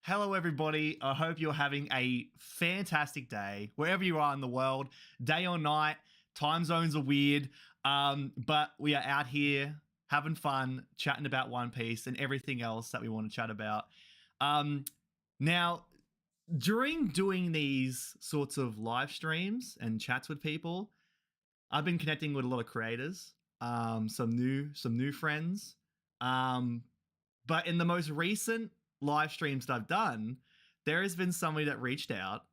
Hello, everybody. I hope you're having a fantastic day wherever you are in the world, day or night. Time zones are weird, but we are out here having fun, chatting about One Piece and everything else that we want to chat about. Um, now, during doing these sorts of live streams and chats with people, I've been connecting with a lot of creators, some new friends. Um, but in the most recent live streams that I've done, there has been somebody that reached out,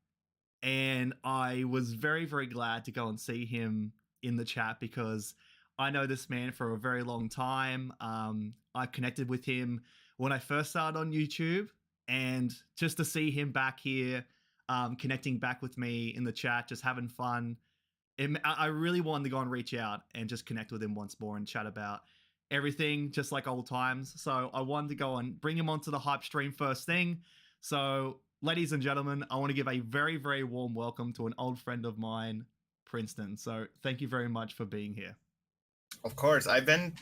and I was very, very glad to go and see him in the chat because I know this man for a very long time. I connected with him when I first started on YouTube, and just to see him back here, connecting back with me in the chat, just having fun. I really wanted to go and reach out and just connect with him once more and chat about everything just like old times. So I wanted to go and bring him onto the hype stream first thing. So, ladies and gentlemen, I want to give a very, very warm welcome to an old friend of mine, Princeton. So thank you very much for being here. Of course, I've been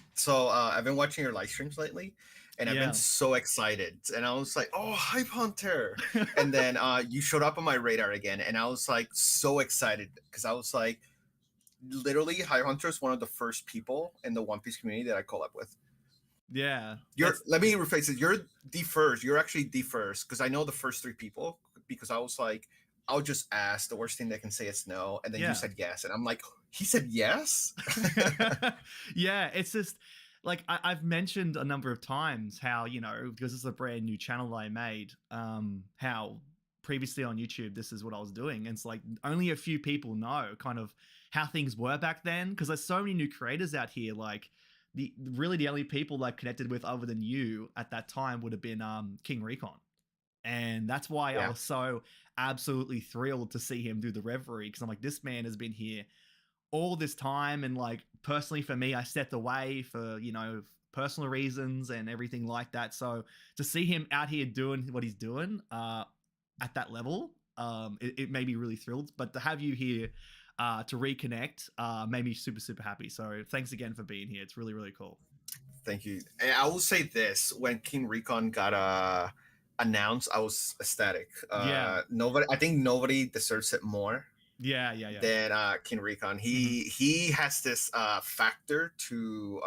watching your live streams lately, and I've been so excited. And I was like, "Oh, Hype Hunter!" And then you showed up on my radar again, and I was like so excited because I was like, literally, Hype Hunter is one of the first people in the One Piece community that I collab with. Yeah. Let me rephrase it. You're the first. You're actually the first because I know the first three people because I was like, I'll just ask. The worst thing they can say is no, and then you said yes, and I'm like, he said yes. Yeah, it's just like I've mentioned a number of times how, you know, because it's a brand new channel I made, how previously on YouTube this is what I was doing, and it's like only a few people know kind of how things were back then because there's so many new creators out here. Like the only people I've connected with other than you at that time would have been King Recon. And that's why I was so absolutely thrilled to see him do the Reverie, because I'm like, this man has been here all this time, and like personally for me, I stepped away for, you know, personal reasons and everything like that. So to see him out here doing what he's doing at that level, it made me really thrilled. But to have you here to reconnect made me super, super happy. So thanks again for being here. It's really, really cool. Thank you. And I will say this: when King Recon got announced, I was ecstatic. I think nobody deserves it more. Than King Recon. He has this factor to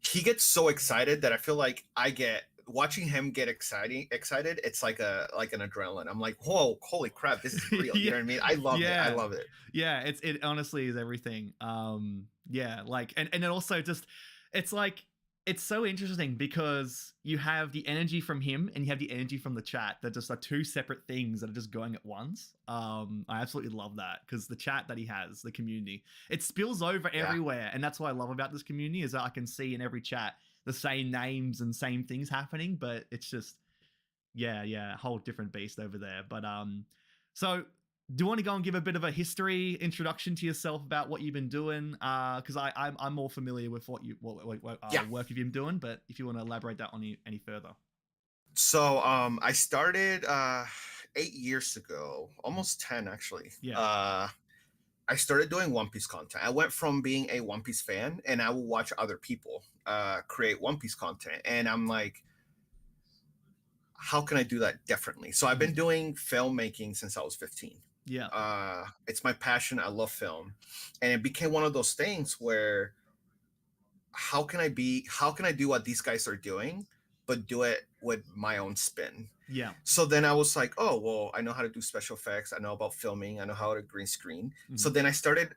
he gets so excited that I feel like I get watching him get excited. It's like an adrenaline. I'm like, whoa, holy crap, this is real. You know what I mean? I love it. I love it. Yeah, it honestly is everything. Like and it also just it's like it's so interesting because you have the energy from him and you have the energy from the chat that just are two separate things that are just going at once. I absolutely love that because the chat that he has, the community, it spills over everywhere. And that's what I love about this community is that I can see in every chat the same names and same things happening, but it's just, a whole different beast over there. But so do you want to go and give a bit of a history introduction to yourself about what you've been doing? Because I'm more familiar with what work you've been doing, but if you want to elaborate that on any further. So I started 8 years ago, almost 10 actually. I started doing One Piece content. I went from being a One Piece fan and I will watch other people create One Piece content, and I'm like, how can I do that differently? So I've been doing filmmaking since I was 15. It's my passion. I love film, and it became one of those things where how can I do what these guys are doing but do it with my own spin? So then I was like, oh well, I know how to do special effects, I know about filming, I know how to green screen. So then I started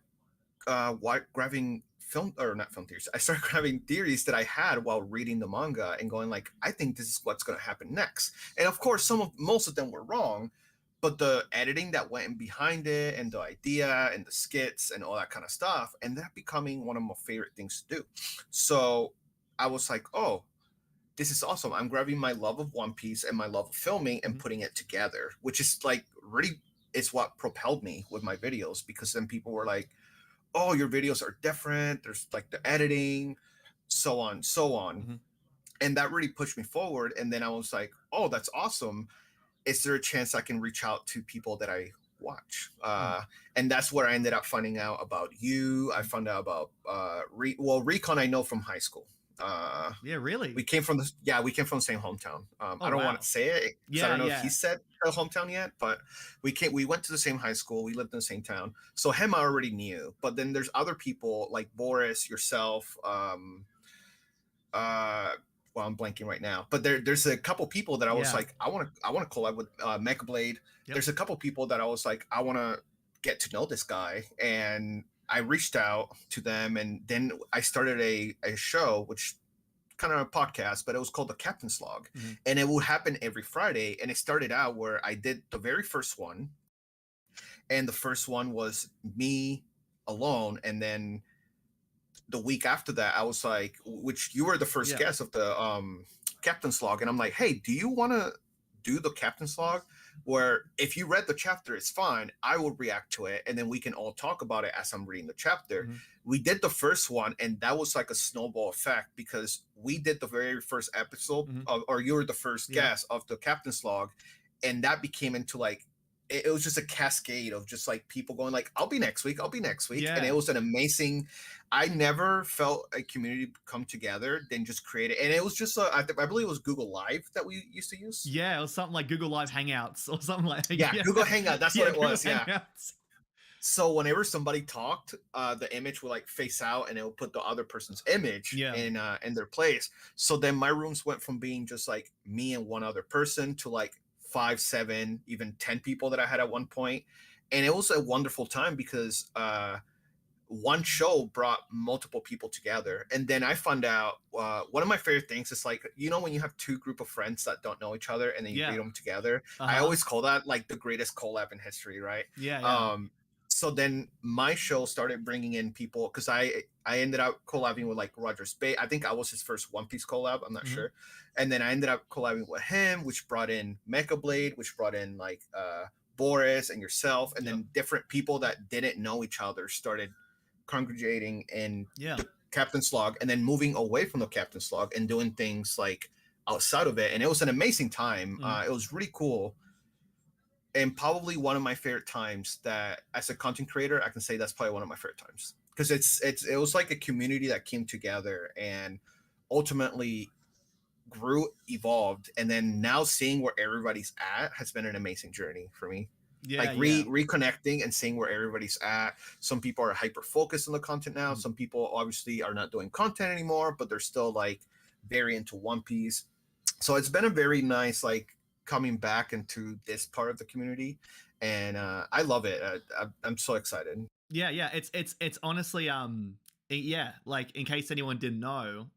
grabbing not film theories. I started grabbing theories that I had while reading the manga and going like, I think this is what's going to happen next. And of course, most of them were wrong, but the editing that went in behind it and the idea and the skits and all that kind of stuff, and that becoming one of my favorite things to do. So I was like, oh, this is awesome. I'm grabbing my love of One Piece and my love of filming and putting it together, which is like really is what propelled me with my videos, because then people were like, oh, your videos are different. There's like the editing, so on. And that really pushed me forward. And then I was like, oh, that's awesome. Is there a chance I can reach out to people that I watch? And that's where I ended up finding out about you. I found out about Recon I know from high school. Yeah, really? We came from the same hometown. Oh I don't want wow. to say it because I Yeah, don't know if he yeah. said the hometown yet, but we went to the same high school. We lived in the same town. So him I already knew. But then there's other people like Boris, yourself, uh well, I'm blanking right now, but there's a couple people that I was Yeah. like, I want to collab with Mecha Blade. Yep. There's a couple people that I was like, I want to get to know this guy, and I reached out to them, and then I started a show, which kind of a podcast, but it was called the Captain's Log, and it would happen every Friday. And it started out where I did the very first one, and the first one was me alone, and then the week after that, I was like, which you were the first guest of the Captain's Log, and I'm like, hey, do you want to do the Captain's Log? Where if you read the chapter, it's fine. I will react to it, and then we can all talk about it as I'm reading the chapter. We did the first one, and that was like a snowball effect because we did the very first episode, or you were the first guest of the Captain's Log, and that became into like, it was just a cascade of just like people going like, I'll be next week, and it was an amazing. I never felt a community come together then just create it, and it was just I believe it was Google Live that we used to use. Yeah, it was something like Google Live Hangouts or something like that. Yeah, Google Hangout, that's what it Google was. Hangouts. Yeah. So whenever somebody talked, the image would like face out, and it would put the other person's image in their place. So then my rooms went from being just like me and one other person to like 5, 7, even 10 people that I had at one point. And it was a wonderful time because one show brought multiple people together. And then I found out one of my favorite things is like, when you have two group of friends that don't know each other and then you read them together, I always call that like the greatest collab in history, right? So then my show started bringing in people because I ended up collabing with like Roger Spade. I think I was his first One Piece collab. I'm not sure. And then I ended up collabing with him, which brought in Mecha Blade, which brought in like Boris and yourself. And then different people that didn't know each other started congregating in the Captain's Log, and then moving away from the Captain's Log and doing things like outside of it. And it was an amazing time. It was really cool. And probably one of my favorite times that as a content creator, I can say that's probably one of my favorite times because it was like a community that came together and ultimately grew, evolved. And then now seeing where everybody's at has been an amazing journey for me. Reconnecting and seeing where everybody's at. Some people are hyper focused on the content now. Some people obviously are not doing content anymore, but they're still like very into One Piece. So it's been a very nice like coming back into this part of the community, and I love it. I'm so excited. Yeah, it's honestly like in case anyone didn't know,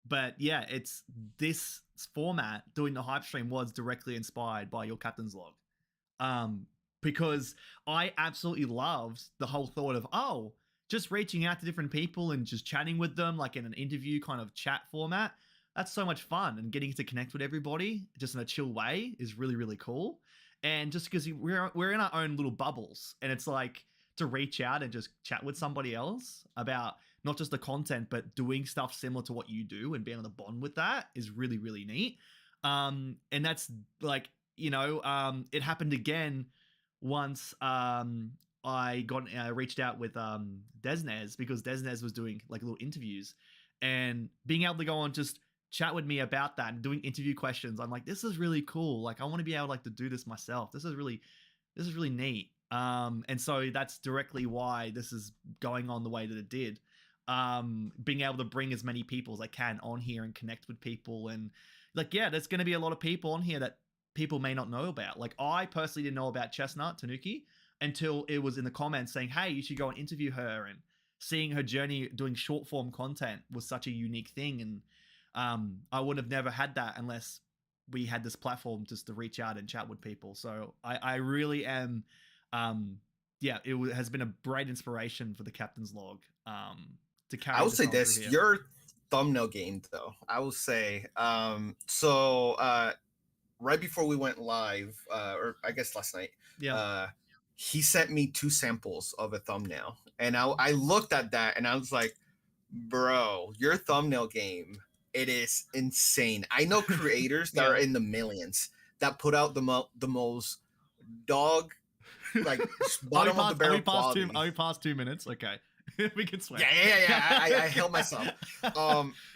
but yeah, it's this format. Doing the hype stream was directly inspired by your Captain's Log, because I absolutely loved the whole thought of just reaching out to different people and just chatting with them like in an interview kind of chat format. That's so much fun, and getting to connect with everybody just in a chill way is really, really cool. And just because we're in our own little bubbles, and it's like to reach out and just chat with somebody else about not just the content, but doing stuff similar to what you do and being able to bond with that is really, really neat. And that's like, it happened again once I reached out with Desnez because Desnez was doing like little interviews, and being able to go on just chat with me about that and doing interview questions. I'm like, this is really cool. Like, I want to be able to do this myself. This is really neat. And so that's directly why this is going on the way that it did. Being able to bring as many people as I can on here and connect with people. And like, there's going to be a lot of people on here that people may not know about. Like, I personally didn't know about Chestnut Tanuki until it was in the comments saying, hey, you should go and interview her. And seeing her journey doing short form content was such a unique thing. And I would have never had that unless we had this platform just to reach out and chat with people. So I really am, it has been a great inspiration for the Captain's Log to carry. I would say this, your thumbnail game though, I will say, right before we went live, or I guess last night, he sent me 2 samples of a thumbnail, and I looked at that and I was like, bro, your thumbnail game, it is insane. I know creators that are in the millions that put out the most dog, like bottom of the barrel quality. Are we past 2 minutes? Okay. We can swear. Yeah. I held myself.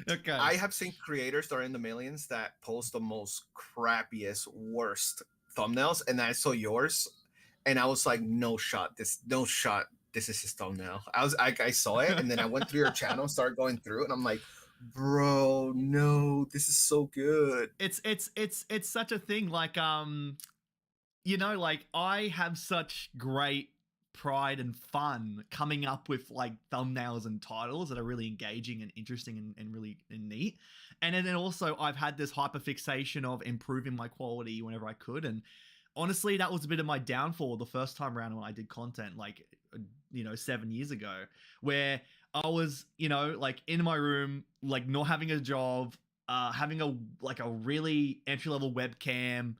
Okay. I have seen creators that are in the millions that post the most crappiest, worst thumbnails, and I saw yours, and I was like, no shot. This is his thumbnail. I saw it, and then I went through your channel, started going through it, and I'm like, bro, no, this is so good. It's such a thing. Like you know, like I have such great pride and fun coming up with like thumbnails and titles that are really engaging and interesting and really neat. And then also I've had this hyper fixation of improving my quality whenever I could. And honestly, that was a bit of my downfall the first time around when I did content, like, 7 years ago, where I was, like in my room, like not having a job, having a really entry level webcam.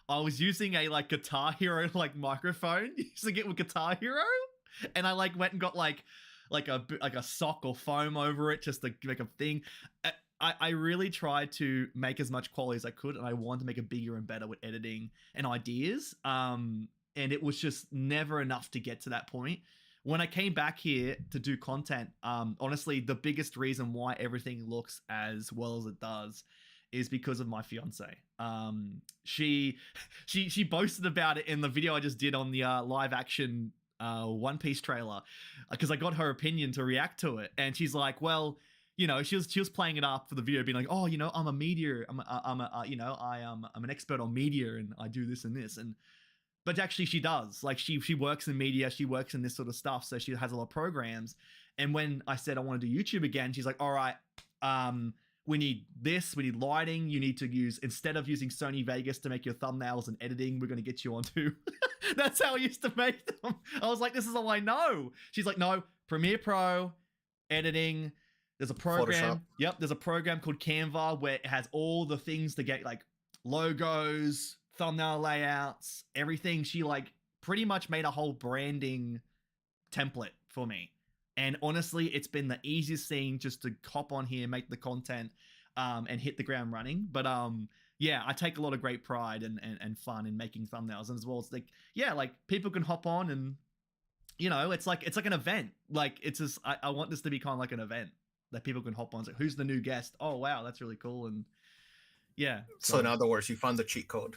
I was using a like Guitar Hero like microphone, using it with Guitar Hero, and I like went and got like a sock or foam over it just to make a thing. I really tried to make as much quality as I could, and I wanted to make it bigger and better with editing and ideas. And it was just never enough to get to that point. When I came back here to do content, honestly, the biggest reason why everything looks as well as it does is because of my fiance. She boasted about it in the video I just did on the live action One Piece trailer, because I got her opinion to react to it, and she's like, well, she was playing it up for the video, being like, oh, I'm a media, I'm an expert on media, and I do this and this, but actually she does, like, she works in media, she works in this sort of stuff, so she has a lot of programs. And when I said I want to do YouTube again, she's like, all right, we need this, we need lighting, you need to use, instead of using Sony Vegas to make your thumbnails and editing, we're going to get you onto that's how I used to make them. I was like, this is all I know. She's like, no, Premiere Pro, editing, there's a program. Photoshop. Yep, there's a program called Canva where it has all the things to get like logos, thumbnail layouts, everything. She like pretty much made a whole branding template for me. And honestly, it's been the easiest thing just to hop on here, make the content, and hit the ground running. But yeah, I take a lot of great pride and fun in making thumbnails, and as well as like, yeah, like people can hop on and it's like an event. Like, it's just I want this to be kind of like an event that people can hop on. So who's the new guest? Oh wow, that's really cool. And yeah. So in other words, you found the cheat code.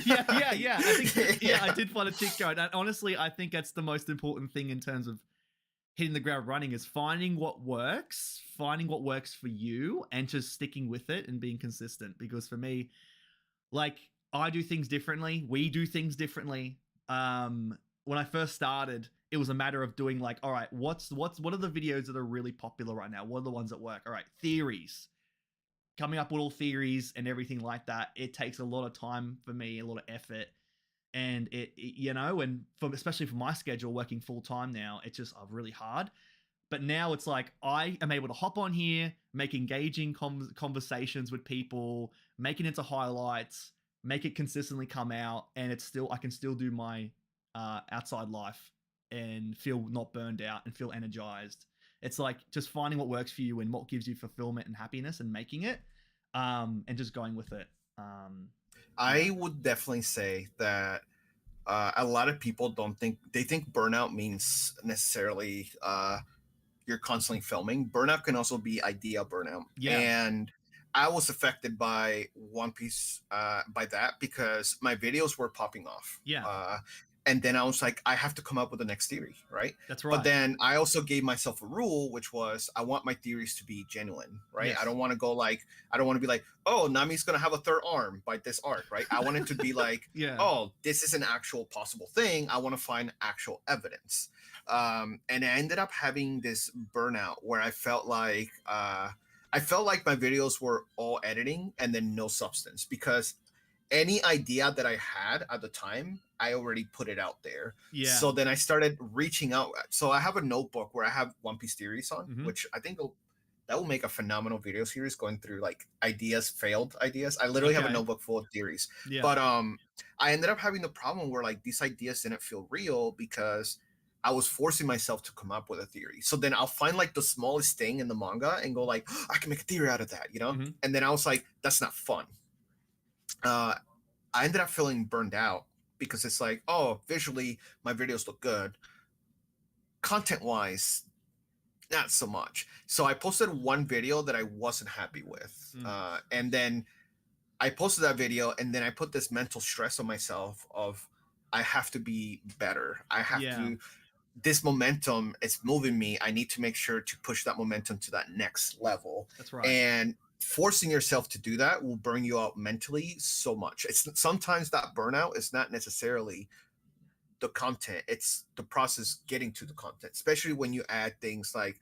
yeah. I think I did find a cheat code. And honestly, I think that's the most important thing in terms of hitting the ground running, is finding what works for you and just sticking with it and being consistent. Because for me, like, I do things differently. We do things differently. When I first started, it was a matter of doing like, all right, what are the videos that are really popular right now? What are the ones that work? All right, theories. Coming up with all theories and everything like that. It takes a lot of time for me, a lot of effort. And and especially for my schedule, working full time now, it's just really hard. But now it's like I am able to hop on here, make engaging conversations with people, make it into highlights, make it consistently come out, and I can still do my outside life and feel not burned out and feel energized. It's like just finding what works for you and what gives you fulfillment and happiness and making it, and just going with it. I would definitely say that a lot of people think burnout means necessarily you're constantly filming. Burnout can also be idea burnout. Yeah. And I was affected by One Piece by that, because my videos were popping off. Yeah. And then I was like, I have to come up with the next theory, right? That's right. But then I also gave myself a rule, which was I want my theories to be genuine, right? Yes. I don't want to be like, oh, Nami's going to have a third arm by this arc, right? I want it to be like, yeah. Oh, this is an actual possible thing. I want to find actual evidence. And I ended up having this burnout where I felt like my videos were all editing and then no substance, because any idea that I had at the time, I already put it out there. Yeah. So then I started reaching out. So I have a notebook where I have One Piece theories on, which I think that will make a phenomenal video series, going through like failed ideas. I literally have a notebook full of theories. Yeah. But I ended up having the problem where like these ideas didn't feel real because I was forcing myself to come up with a theory. So then I'll find like the smallest thing in the manga and go like, oh, I can make a theory out of that, And then I was like, that's not fun. I ended up feeling burned out because it's like, oh, visually my videos look good. Content-wise, not so much. So I posted one video that I wasn't happy with, and then I posted that video, and then I put this mental stress on myself of I have to be better. I have Yeah, to. This momentum is moving me. I need to make sure to push that momentum to that next level. that's right. And forcing yourself to do that will burn you out mentally so much. It's sometimes that burnout is not necessarily the content, it's the process getting to the content, especially when you add things like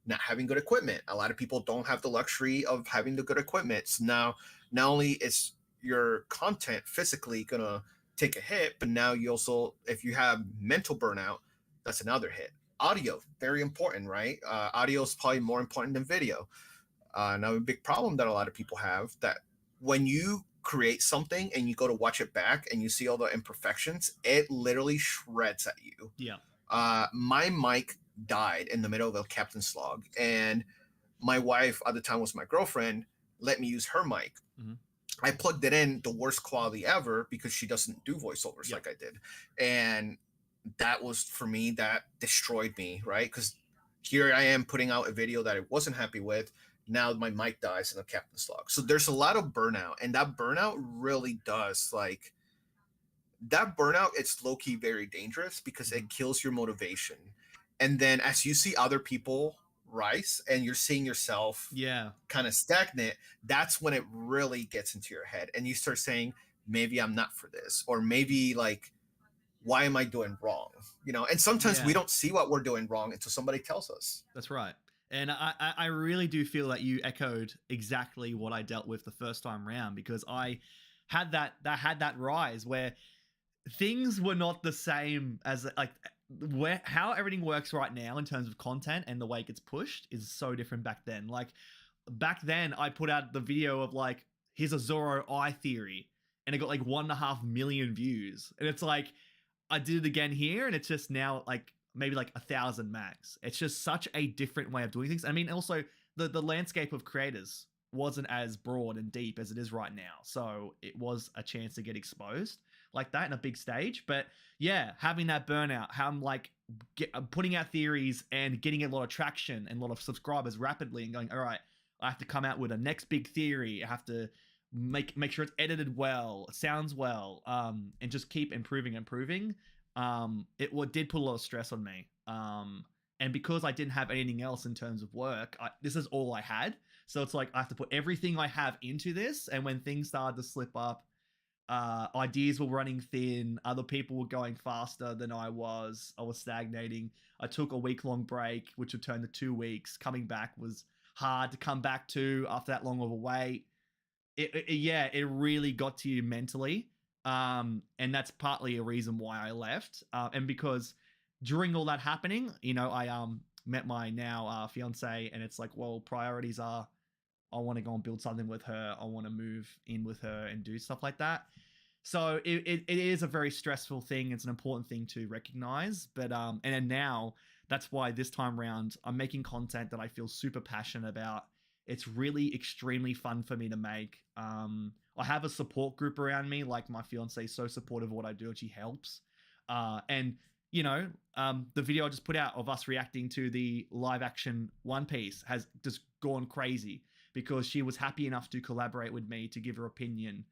not having good equipment. A lot of people don't have the luxury of having the good equipment. So now not only is your content physically gonna take a hit, but now you also, if you have mental burnout, that's another hit. Audio, very important, right? Audio is probably more important than video. Now, a big problem that a lot of people have, that when you create something and you go to watch it back and you see all the imperfections, it literally shreds at you. Yeah. My mic died in the middle of a captain's log, and my wife at the time was my girlfriend, let me use her mic. I plugged it in the worst quality ever because she doesn't do voiceovers like I did. And that was, for me, that destroyed me, right? Because here I am putting out a video that I wasn't happy with. Now my mic dies in the captain's log. So there's a lot of burnout, and that burnout really does, like, that burnout, it's low-key very dangerous because it kills your motivation. And then as you see other people rise and you're seeing yourself kind of stagnant, that's when it really gets into your head and you start saying, maybe I'm not for this, or maybe, like, why am I doing wrong? You know, and sometimes we don't see what we're doing wrong until somebody tells us. That's right. And I really do feel that you echoed exactly what I dealt with the first time round, because I had that rise where things were not the same as, like, where how everything works right now in terms of content and the way it gets pushed is so different back then. Like, back then I put out the video of, like, here's a Zorro eye theory, and it got like 1.5 million views, and it's like I did it again here, and it's just now like maybe like 1,000 max. It's just such a different way of doing things. I mean, also the landscape of creators wasn't as broad and deep as it is right now, so it was a chance to get exposed like that in a big stage. But yeah, having that burnout, how I'm like putting out theories and getting a lot of traction and a lot of subscribers rapidly, and going, all right, I have to come out with a next big theory. I have to make sure it's edited well, sounds well, and just keep improving. It did put a lot of stress on me. And because I didn't have anything else in terms of work, this is all I had. So it's like I have to put everything I have into this. And when things started to slip up, ideas were running thin. Other people were going faster than I was. I was stagnating. I took a week-long break, which would turn to 2 weeks. Coming back was hard to come back to after that long of a wait. It really got to you mentally. And that's partly a reason why I left. And because during all that happening, you know, I met my now fiance, and it's like, well, priorities are, I want to go and build something with her. I want to move in with her and do stuff like that. So it is a very stressful thing. It's an important thing to recognize. But and then now, that's why this time around I'm making content that I feel super passionate about. It's really extremely fun for me to make. I have a support group around me. Like, my fiance is so supportive of what I do, and she helps. And you know, the video I just put out of us reacting to the live action One Piece has just gone crazy, because she was happy enough to collaborate with me to give her opinion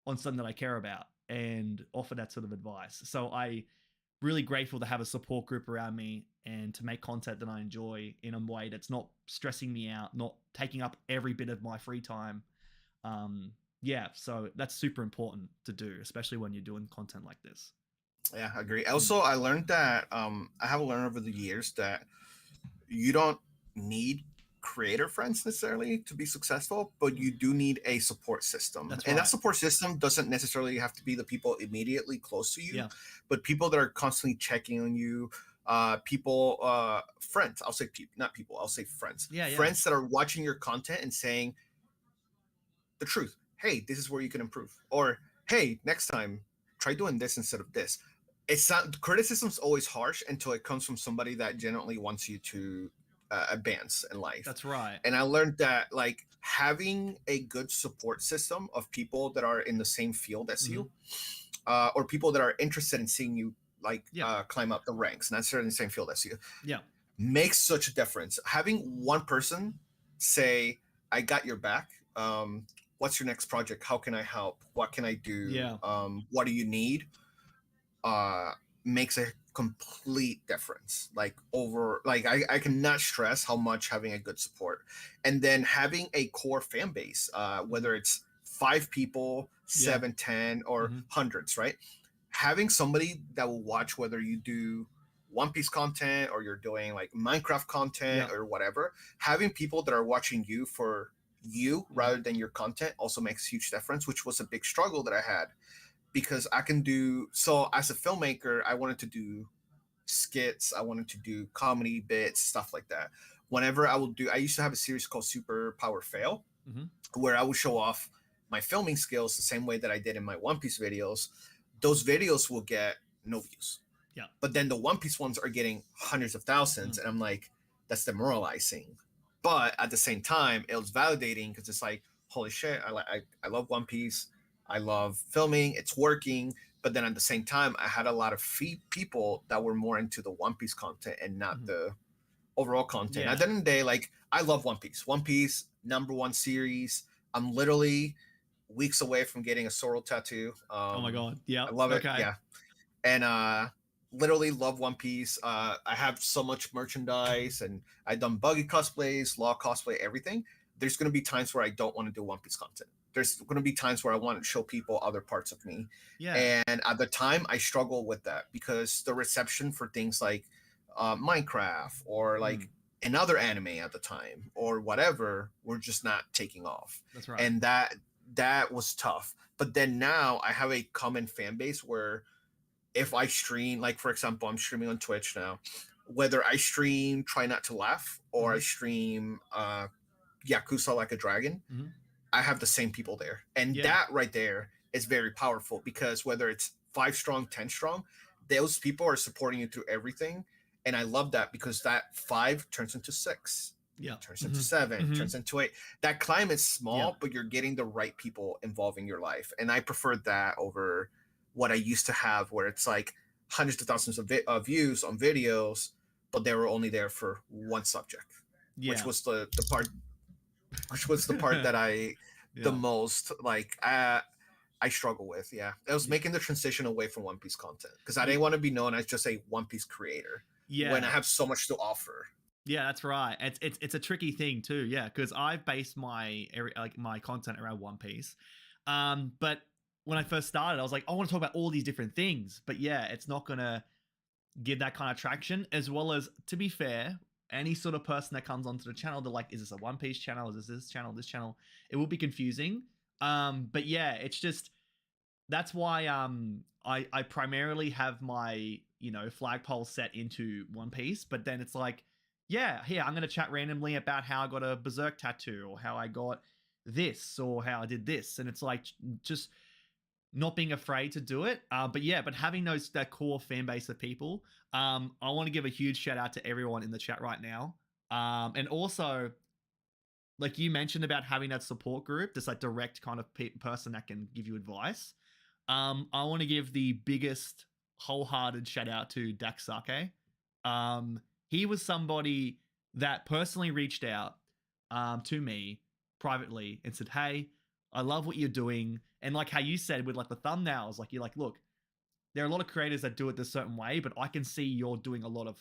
on something that I care about and offer that sort of advice. So I really grateful to have a support group around me and to make content that I enjoy in a way that's not stressing me out, not taking up every bit of my free time. Yeah, so that's super important to do, especially when you're doing content like this. Yeah, I agree. Also, I learned that I have learned over the years that you don't need creator friends necessarily to be successful, but you do need a support system. That's and right. that support system doesn't necessarily have to be the people immediately close to you, Yeah. but people that are constantly checking on you, friends. I'll say not people, I'll say friends. Yeah, yeah. Friends that are watching your content and saying the truth. Hey, this is where you can improve. Or, hey, next time, try doing this instead of this. It's not, criticism's always harsh until it comes from somebody that genuinely wants you to advance in life. That's right. And I learned that, like, having a good support system of people that are in the same field as you, or people that are interested in seeing you, like, climb up the ranks, not necessarily in the same field as you. Yeah. makes such a difference. Having one person say, I got your back. What's your next project? How can I help? What can I do? Yeah. What do you need? uh Makes a complete difference. Like over, like I cannot stress how much having a good support, and then having a core fan base, whether it's 5 people, Yeah. 7, 10, or Mhm. hundreds, right? Having somebody that will watch whether you do One Piece content or you're doing like Minecraft content Yeah. or whatever, having people that are watching you for you rather than your content also makes a huge difference, which was a big struggle that I had. Because I can do, so as a filmmaker, I wanted to do skits, I wanted to do comedy bits, stuff like that. Whenever I will do, I used to have a series called Super Power Fail, Mhm. where I would show off my filming skills the same way that I did in my One Piece videos. Those videos will get no views. Yeah. But then the One Piece ones are getting hundreds of thousands. And I'm like, that's demoralizing. But at the same time, it was validating because it's like, holy shit, I love One Piece. I love filming. It's working. But then at the same time, I had a lot of people that were more into the One Piece content and not the overall content. Yeah. At the end of the day, like, I love One Piece. One Piece, #1 series. I'm literally weeks away from getting a Sorrel tattoo. Oh my god. Yeah. I love it. Okay. Yeah. And literally love One Piece. I have so much merchandise, and I've done Buggy cosplays, Law cosplay, everything. There's going to be times where I don't want to do One Piece content. There's going to be times where I want to show people other parts of me. Yeah. And at the time, I struggle with that because the reception for things like Minecraft or like another anime at the time or whatever were just not taking off. That's right. And that was tough. But then now I have a common fan base where if I stream, like for example, I'm streaming on Twitch now, whether I stream Try Not to Laugh or I stream Yakuza Like a Dragon, I have the same people there. And that right there is very powerful because whether it's 5 strong, 10 strong, those people are supporting you through everything. And I love that because that 5 turns into 6. Turns into 7, turns into 8. That climb is small, but you're getting the right people involved in your life. And I prefer that over what I used to have, where it's like hundreds of thousands of views on videos, but they were only there for one subject, which was the part that I the most like I struggle with. Yeah, it was making the transition away from One Piece content because I didn't want to be known as just a One Piece creator. When I have so much to offer. Yeah, that's right. It's a tricky thing too. Yeah, because I've based my content around One Piece, but when I first started, I was like, I want to talk about all these different things. But yeah, it's not gonna give that kind of traction. As well as, to be fair, any sort of person that comes onto the channel, they're like, is this a One Piece channel? Is this channel? This channel? It will be confusing. But yeah, it's just that's why I primarily have my flagpole set into One Piece. But then it's like, yeah, here I'm gonna chat randomly about how I got a Berserk tattoo or how I got this or how I did this, and it's like just not being afraid to do it. But having that core fan base of people. I want to give a huge shout out to everyone in the chat right now. And also, like you mentioned about having that support group, this like direct kind of person that can give you advice. I want to give the biggest wholehearted shout out to Daxake. He was somebody that personally reached out to me privately and said, hey, I love what you're doing. And like how you said with like the thumbnails, like you're like, look, there are a lot of creators that do it this certain way, but I can see you're doing a lot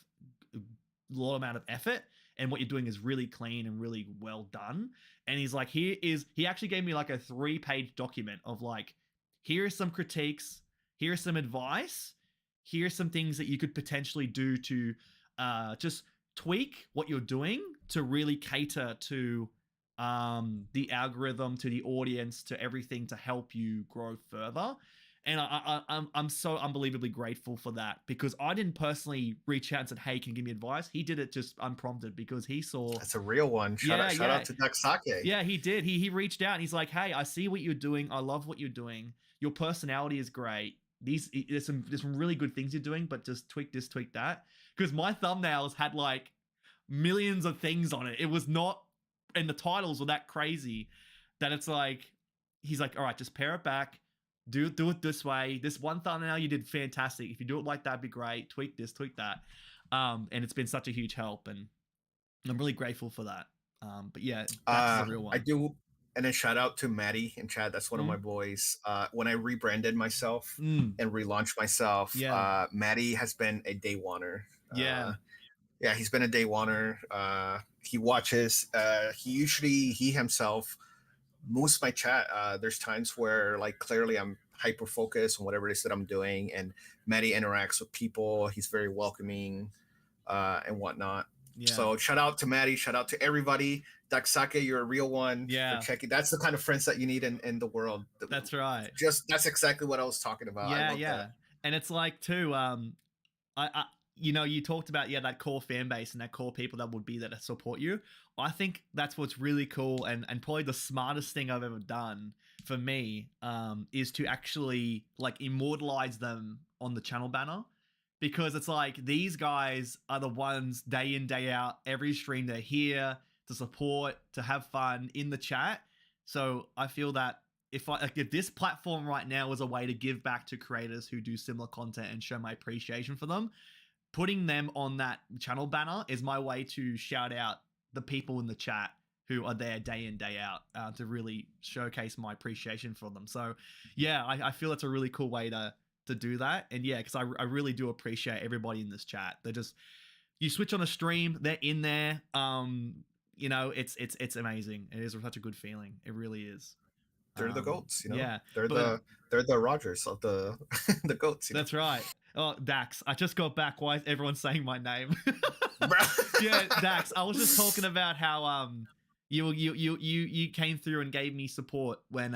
amount of effort, and what you're doing is really clean and really well done. And he's like, he actually gave me like a 3-page document of like, here are some critiques, here's some advice, here's some things that you could potentially do to just tweak what you're doing to really cater to the algorithm, to the audience, to everything to help you grow further. And I'm so unbelievably grateful for that, because I didn't personally reach out and said, hey, can you give me advice? He did it just unprompted because he saw. That's a real one. Shout out to Daxake. Yeah, he did. He reached out and he's like, hey, I see what you're doing. I love what you're doing. Your personality is great. There's some really good things you're doing, but just tweak this, tweak that. Because my thumbnails had like millions of things on it. It was not, and the titles were that crazy that it's like, he's like, all right, just pare it back. Do it this way. This one thumbnail you did fantastic. If you do it like that, it'd be great. Tweak this, tweak that. And it's been such a huge help, and I'm really grateful for that. But yeah, that's the real I one. do. And then shout out to Maddie in chat. That's one of my Mm, boys. When I rebranded myself mm, and relaunched myself, yeah, Maddie has been a day oneer. yeah, Yeah, he's been a day oneer. He watches. He himself moves my chat. There's times where like clearly I'm hyper focused on whatever it is that I'm doing, and Maddie interacts with people. He's very welcoming and whatnot. yeah, So shout out to Maddie, shout out to everybody. Daksake, you're a real one for yeah. checking. That's the kind of friends that you need in the world. That's right. Just that's exactly what I was talking about. I Yeah, love that. yeah. And it's like too, I you know, you talked about that core fan base and that core people that would be there to support you. I think that's what's really cool, and probably the smartest thing I've ever done for me is to actually like immortalize them on the channel banner, because it's like these guys are the ones day in day out, every stream they're here to support, to have fun in the chat. So I feel that if this platform right now was a way to give back to creators who do similar content and show my appreciation for them, putting them on that channel banner is my way to shout out the people in the chat who are there day in day out, to really showcase my appreciation for them. So yeah, I feel it's a really cool way to do that. And yeah, because I really do appreciate everybody in this chat. They're just, you switch on a stream, they're in there. You know, it's amazing. It is such a good feeling. It really is. They're the goats, you know. Yeah, They're but the Rogers of the the goats. You know? that's right. Oh, Dax, I just got back. Why is everyone saying my name? Yeah, Dax, I was just talking about how you came through and gave me support when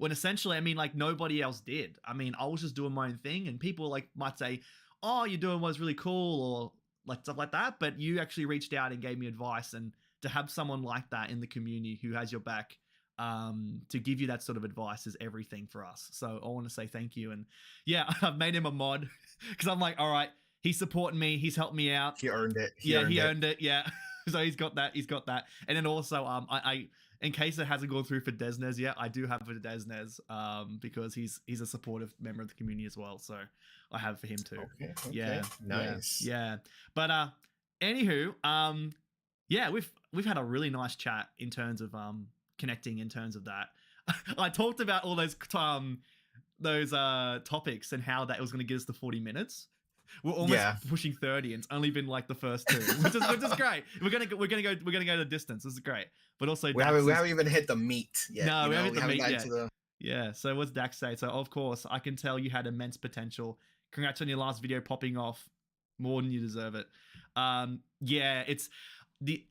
essentially, I mean, like nobody else did. I mean, I was just doing my own thing, and people like might say, "Oh, you're doing what's really cool," or like stuff like that. But you actually reached out and gave me advice, and to have someone like that in the community who has your back, to give you that sort of advice is everything for us. So I want to say thank you. And yeah, I've made him a mod because I'm like, all right, he's supporting me, he's helped me out. He earned it. He earned it. Yeah. So he's got that. And then also, I in case it hasn't gone through for Desnes yet, I do have for Desnes, because he's a supportive member of the community as well. So I have for him too. Okay. Yeah. Nice. Yeah. But anywho, yeah, we've had a really nice chat in terms of connecting in terms of that. I talked about all those topics and how that was going to get us to 40 minutes. We're almost pushing 30, and it's only been like the first two, which is great. We're gonna go the distance. This is great, but also we haven't even hit the meat yet. No, we haven't hit the meat yet. The... Yeah. So what's Dax say? So of course, I can tell you had immense potential. Congrats on your last video popping off. More than you deserve it. Yeah,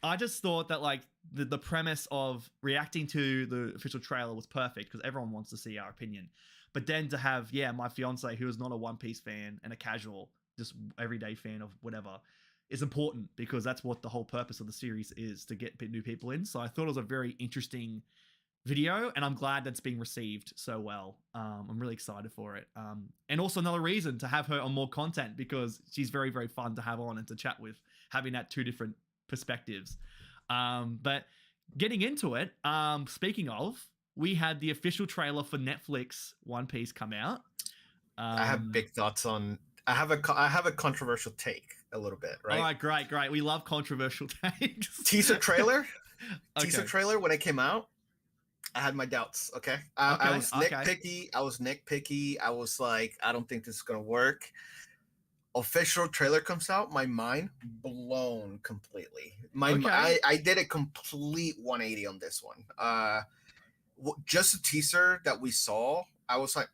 I just thought that like the premise of reacting to the official trailer was perfect because everyone wants to see our opinion. But then to have, my fiance who is not a One Piece fan and a casual, just everyday fan of whatever, is important because that's what the whole purpose of the series is, to get new people in. So I thought it was a very interesting video, and I'm glad that's being received so well. I'm really excited for it. And also another reason to have her on more content because she's very, very fun to have on and to chat with, having that two different perspectives. But getting into it, speaking of, we had the official trailer for Netflix One Piece come out. I have big thoughts on. I have a controversial take a little bit, right? All right, great. We love controversial takes. Teaser trailer, teaser trailer when it came out. I had my doubts. Okay, I was nitpicky. I was like, I don't think this is gonna work. Official trailer comes out, my mind blown completely. I did a complete 180 on this one. Just a teaser that we saw, I was like,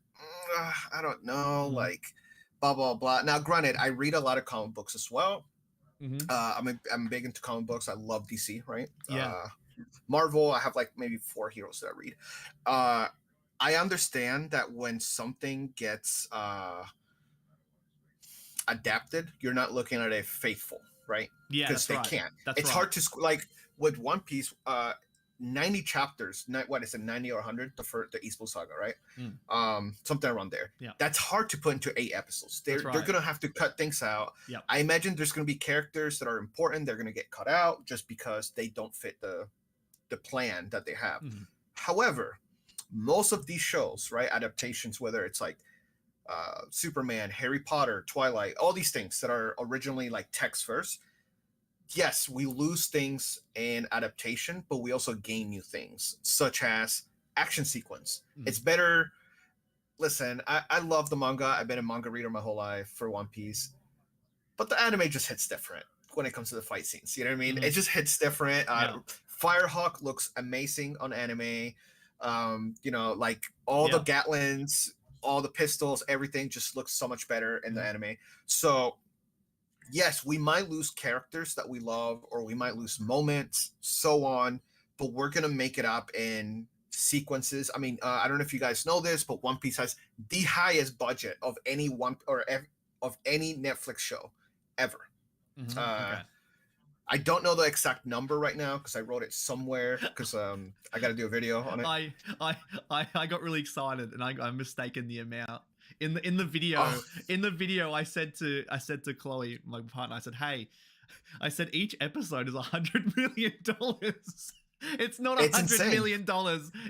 I don't know, like blah blah blah. Now, granted, I read a lot of comic books as well. I'm big into comic books. I love DC, right? Yeah. Marvel, I have like maybe 4 heroes that I read. I understand that when something gets adapted, you're not looking at a faithful, right? Yeah, because they can't. It's hard to like with One Piece. 90 chapters, what is it, 90 or 100, the East Blue Saga, right? Something around there. Yeah, that's hard to put into 8 episodes. They're gonna have to cut things out. Yeah, I imagine there's gonna be characters that are important, they're gonna get cut out just because they don't fit the plan that they have. However, most of these shows, right, adaptations, whether it's like Superman, Harry Potter, Twilight, all these things that are originally like text first. Yes, we lose things in adaptation, but we also gain new things, such as action sequence. It's better. Listen, I love the manga. I've been a manga reader my whole life for One Piece, but the anime just hits different when it comes to the fight scenes. You know what I mean? It just hits different. Firehawk looks amazing on anime. You know, like all the Gatlins, all the pistols, everything just looks so much better in the anime. So yes, we might lose characters that we love, or we might lose moments, so on, but we're gonna make it up in sequences. I mean, I don't know if you guys know this, but One Piece has the highest budget of any of any Netflix show ever. Okay. I don't know the exact number right now because I wrote it somewhere because I got to do a video on it. I got really excited and I mistaken the amount in the video. I said to Chloe, my partner, I said, hey, I said each episode is $100 million. It's not $100 million.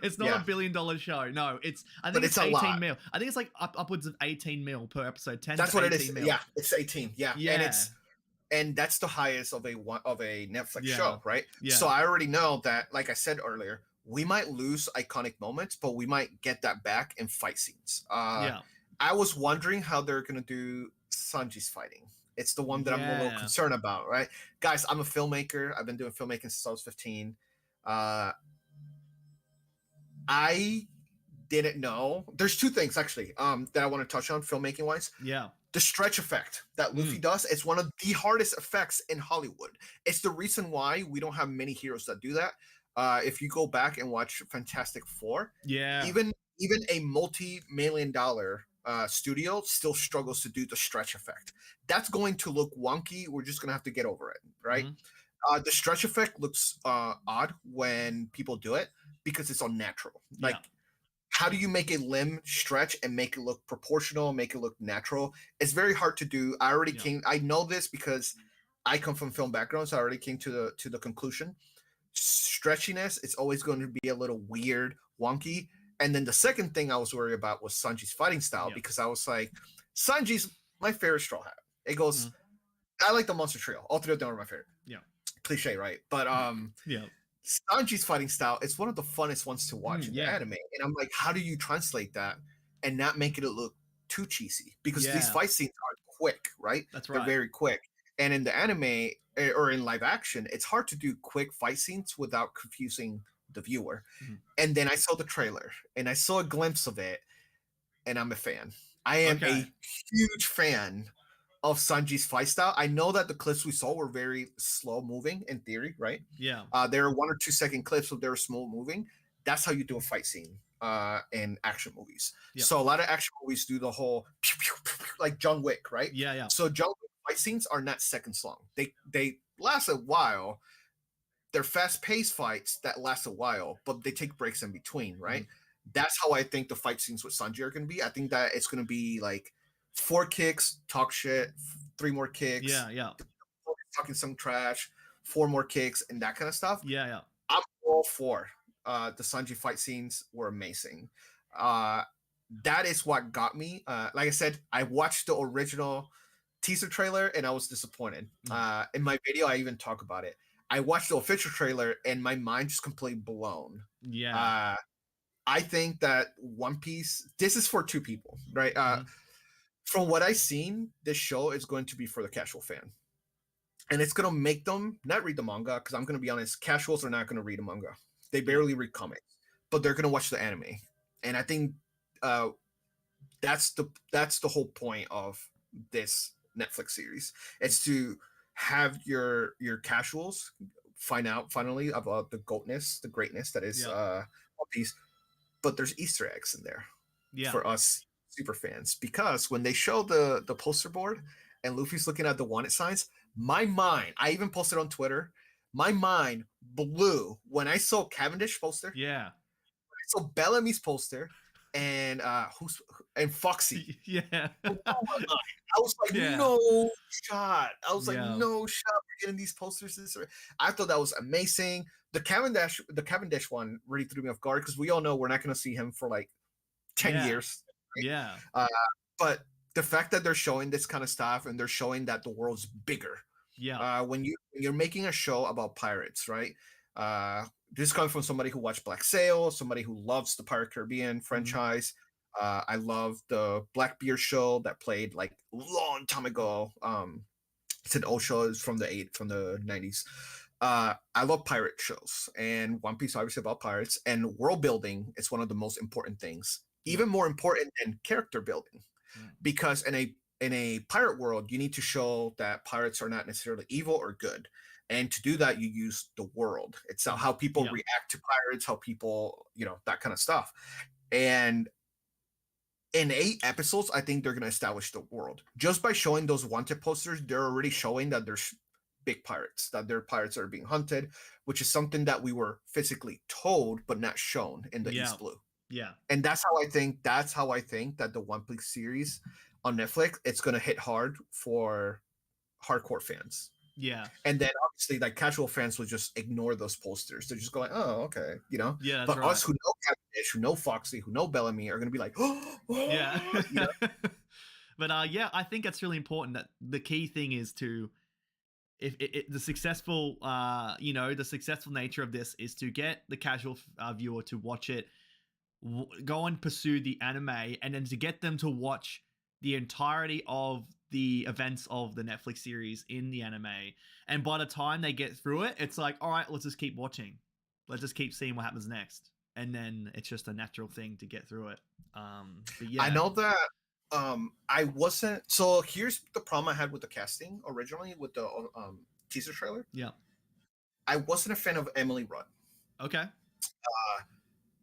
It's not a $1 billion show. No, I think it's 18 mil. I think it's like upwards of 18 mil per episode. 10 That's to what 18 it is. Mil. Yeah, it's 18. Yeah. And that's the highest of a Netflix show, right? So I already know that, like I said earlier, we might lose iconic moments, but we might get that back in fight scenes. I was wondering how they're gonna do Sanji's fighting. It's the one that I'm a little concerned about, right? Guys, I'm a filmmaker. I've been doing filmmaking since I was 15. I didn't know. There's two things actually that I want to touch on filmmaking wise. The stretch effect that Luffy does, it's one of the hardest effects in Hollywood. It's the reason why we don't have many heroes that do that. If you go back and watch Fantastic Four, even a multi-million-dollar studio still struggles to do the stretch effect. That's going to look wonky. We're just going to have to get over it, right? The stretch effect looks odd when people do it because it's unnatural. Like, how do you make a limb stretch and make it look proportional, make it look natural? It's very hard to do. I already came. I know this because I come from film background, so I already came to the conclusion. Stretchiness, it's always going to be a little weird, wonky. And then the second thing I was worried about was Sanji's fighting style because I was like, Sanji's my favorite Straw Hat. It goes. I like the Monster Trio. All three of them are my favorite. Cliche, right? But Sanji's fighting style is one of the funnest ones to watch in the anime. And I'm like, how do you translate that and not make it look too cheesy? Because these fight scenes are quick, right? That's right. They're very quick. And in the anime or in live action, it's hard to do quick fight scenes without confusing the viewer. And then I saw the trailer and I saw a glimpse of it, and I'm a fan. I am a huge fan of Sanji's fight style. I know that the clips we saw were very slow moving in theory, right? There are 1 or 2 second clips of they're slow moving. That's how you do a fight scene in action movies. So a lot of action movies do the whole pew, pew, pew, pew, like John Wick, right? So John Wick fight scenes are not seconds long. They last a while. They're fast-paced fights that last a while, but they take breaks in between, right? That's how I think the fight scenes with Sanji are going to be. I think that it's going to be like 4 kicks, talk shit, 3 more kicks, talking some trash, 4 more kicks, and that kind of stuff. I'm all for the Sanji fight scenes were amazing. That is what got me. Like I said, I watched the original teaser trailer and I was disappointed. In my video, I even talk about it. I watched the official trailer and my mind just completely blown. I think that One Piece, this is for 2 people, right? From what I've seen, this show is going to be for the casual fan. And it's going to make them not read the manga, because I'm going to be honest, casuals are not going to read the manga. They barely read comics, but they're going to watch the anime. And I think that's the whole point of this Netflix series. It's to have your casuals find out finally about the greatness that is One Piece. But there's Easter eggs in there for us super fans, because when they show the poster board and Luffy's looking at the wanted signs, my mind, I even posted on Twitter, my mind blew when I saw Cavendish poster. I saw Bellamy's poster and Foxy. I was like, no shot. No shot. We're getting these posters. I thought that was amazing. The Cavendish one really threw me off guard because we all know we're not going to see him for like 10 years. Right? but the fact that they're showing this kind of stuff and they're showing that the world's bigger. Yeah. When you're making a show about pirates, right? This comes from somebody who watched Black Sail, somebody who loves the Pirate Caribbean franchise. I love the Blackbeard show that played like long time ago. It's an old show. It's from the 90s. I love pirate shows, and One Piece obviously about pirates, and world building is one of the most important things, even more important than character building, because in a pirate world, you need to show that pirates are not necessarily evil or good. And to do that, you use the world. It's how people react to pirates, how people, that kind of stuff. And in 8 episodes, I think they're going to establish the world. Just by showing those wanted posters, they're already showing that there's big pirates, that there are pirates that are being hunted, which is something that we were physically told but not shown in the East Blue. Yeah. And that's how I think that the One Piece series on Netflix, it's going to hit hard for hardcore fans. Yeah. And then obviously like casual fans will just ignore those posters. They're just going, oh, okay, Yeah. But us who know Cavendish, who know Foxy, who know Bellamy are going to be like, oh, yeah. But I think that's really important. That the key thing is to, if the successful, the successful nature of this is to get the casual viewer to watch it, go and pursue the anime, and then to get them to watch the entirety of the events of the Netflix series in the anime. And by the time they get through it, it's like, all right, let's just keep watching. Let's just keep seeing what happens next. And then it's just a natural thing to get through it. But yeah. I know that I wasn't. So here's the problem I had with the casting originally with the teaser trailer. Yeah. I wasn't a fan of Emily Rudd. Okay.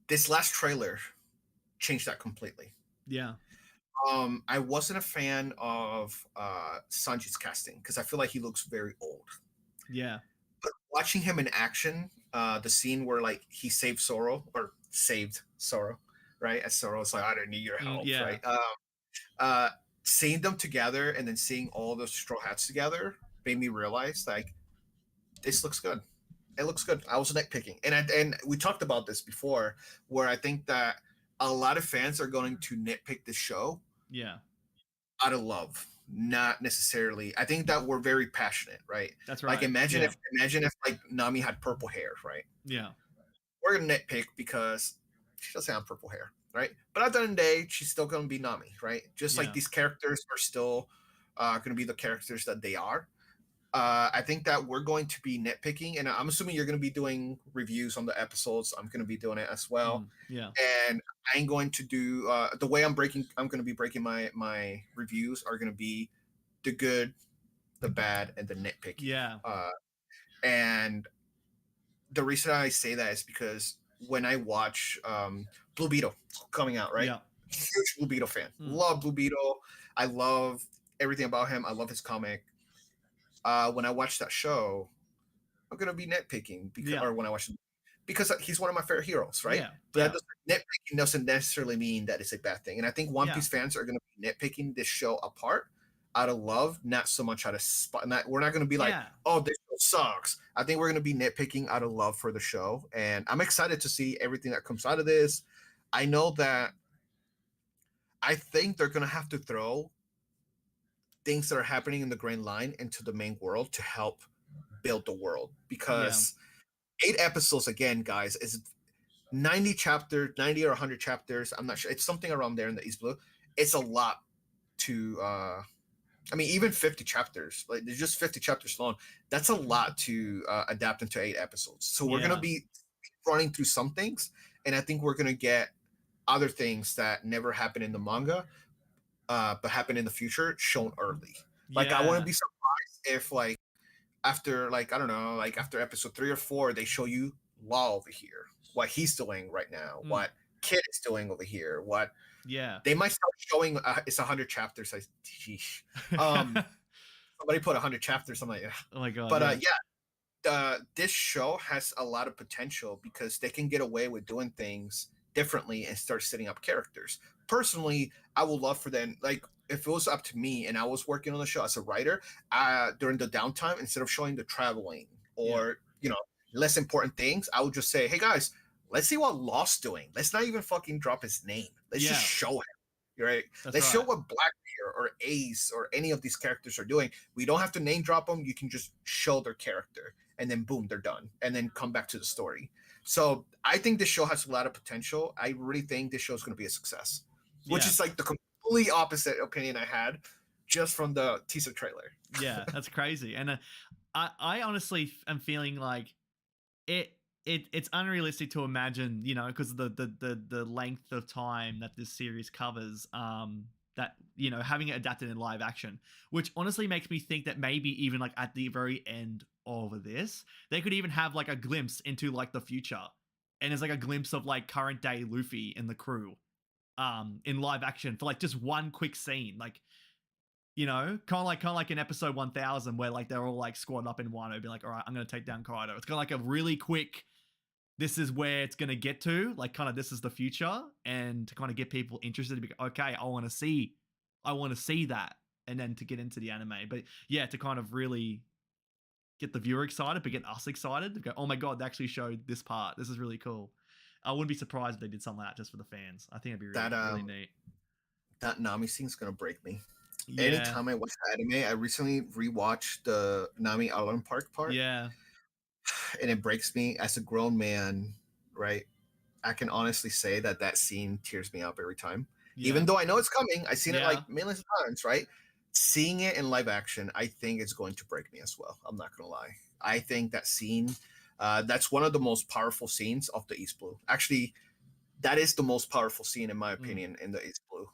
This last trailer changed that completely. Yeah. I wasn't a fan of Sanji's casting because I feel like he looks very old. Yeah. But watching him in action, the scene where like he saved Zoro, right? As Zoro's like, I don't need your help, right? Seeing them together and then seeing all those Straw Hats together made me realize like this looks good. It looks good. I was nitpicking, and we talked about this before, where I think that a lot of fans are going to nitpick the show. Yeah. Out of love, not necessarily. I think that we're very passionate, right? That's right. Like imagine if like Nami had purple hair, right? Yeah. We're gonna nitpick because she doesn't have purple hair, right? But at the end of the day, she's still gonna be Nami, right? Just like these characters are still gonna be the characters that they are. I think that we're going to be nitpicking, and I'm assuming you're going to be doing reviews on the episodes. I'm going to be doing it as well. Yeah. And I'm going to do the way I'm going to be breaking my reviews are going to be the good, the bad, and the nitpicking. Yeah. And the reason I say that is because when I watch Blue Beetle coming out, right? Yeah. Huge Blue Beetle fan. Love Blue Beetle. I love everything about him. I love his comic. When I watch that show, I'm gonna be nitpicking because he's one of my favorite heroes, right? Yeah. But nitpicking doesn't necessarily mean that it's a bad thing. And I think One Piece fans are gonna be nitpicking this show apart out of love, not so much out of spot. We're not gonna be like, oh, this show sucks. I think we're gonna be nitpicking out of love for the show, and I'm excited to see everything that comes out of this. I know that I think they're gonna have to throw things that are happening in the Grand Line into the main world to help build the world, because 8 episodes again, guys, is 90 or 100 chapters. I'm not sure. It's something around there in the East Blue. It's a lot to I mean, even 50 chapters, like there's just 50 chapters long. That's a lot to adapt into 8 episodes. So we're gonna be running through some things, and I think we're gonna get other things that never happen in the manga, but happen in the future, shown early. Like I wouldn't be surprised if like after like I don't know, like after episode 3 or 4, they show you Law over here, what he's doing right now, what Kid is doing over here, what they might start showing. It's 100 chapters. Somebody put 100 chapters. I'm like, oh my god. But this show has a lot of potential because they can get away with doing things differently and start setting up characters. Personally, I would love for them, like if it was up to me and I was working on the show as a writer, during the downtime, instead of showing the traveling or less important things, I would just say, hey guys, let's see what Law's doing. Let's not even fucking drop his name. Let's just show him. right? That's Let's show right. what Blackbeard or Ace or any of these characters are doing. We don't have to name drop them. You can just show their character, and then boom, they're done, and then come back to the story. So I think this show has a lot of potential. I really think this show is going to be a success, which Yeah. is like the complete opposite opinion I had just from the teaser trailer. Yeah, that's crazy. And I honestly am feeling like it's unrealistic to imagine, you know, because the length of time that this series covers, that, you know, having it adapted in live action, which honestly makes me think that maybe even like at the very end of this, they could even have like a glimpse into like the future, and it's like a glimpse of like current day Luffy and the crew, in live action for like just one quick scene, like, you know, kind of like in episode 1000 where like they're all like squared up in one. It'd be like, all right, I'm gonna take down Kaido. It's kind of like a really quick, this is where it's gonna get to, like kind of this is the future, and to kind of get people interested to be okay, I want to see that, and then to get into the anime. But yeah, to kind of really get the viewer excited, but get us excited to go, oh my god, they actually showed this part. This is really cool. I wouldn't be surprised if they did something like that just for the fans. I think it'd be really, really neat. That Nami scene's gonna break me. Yeah. Anytime I watch the anime, I recently rewatched the Nami Island Park part. Yeah. And it breaks me as a grown man, right? I can honestly say that scene tears me up every time. Yeah. Even though I know it's coming, I've seen it like millions of times, right? Seeing it in live action, I think it's going to break me as well. I'm not gonna lie. I think that scene, that's one of the most powerful scenes of the East Blue. Actually, that is the most powerful scene in my opinion in the East Blue.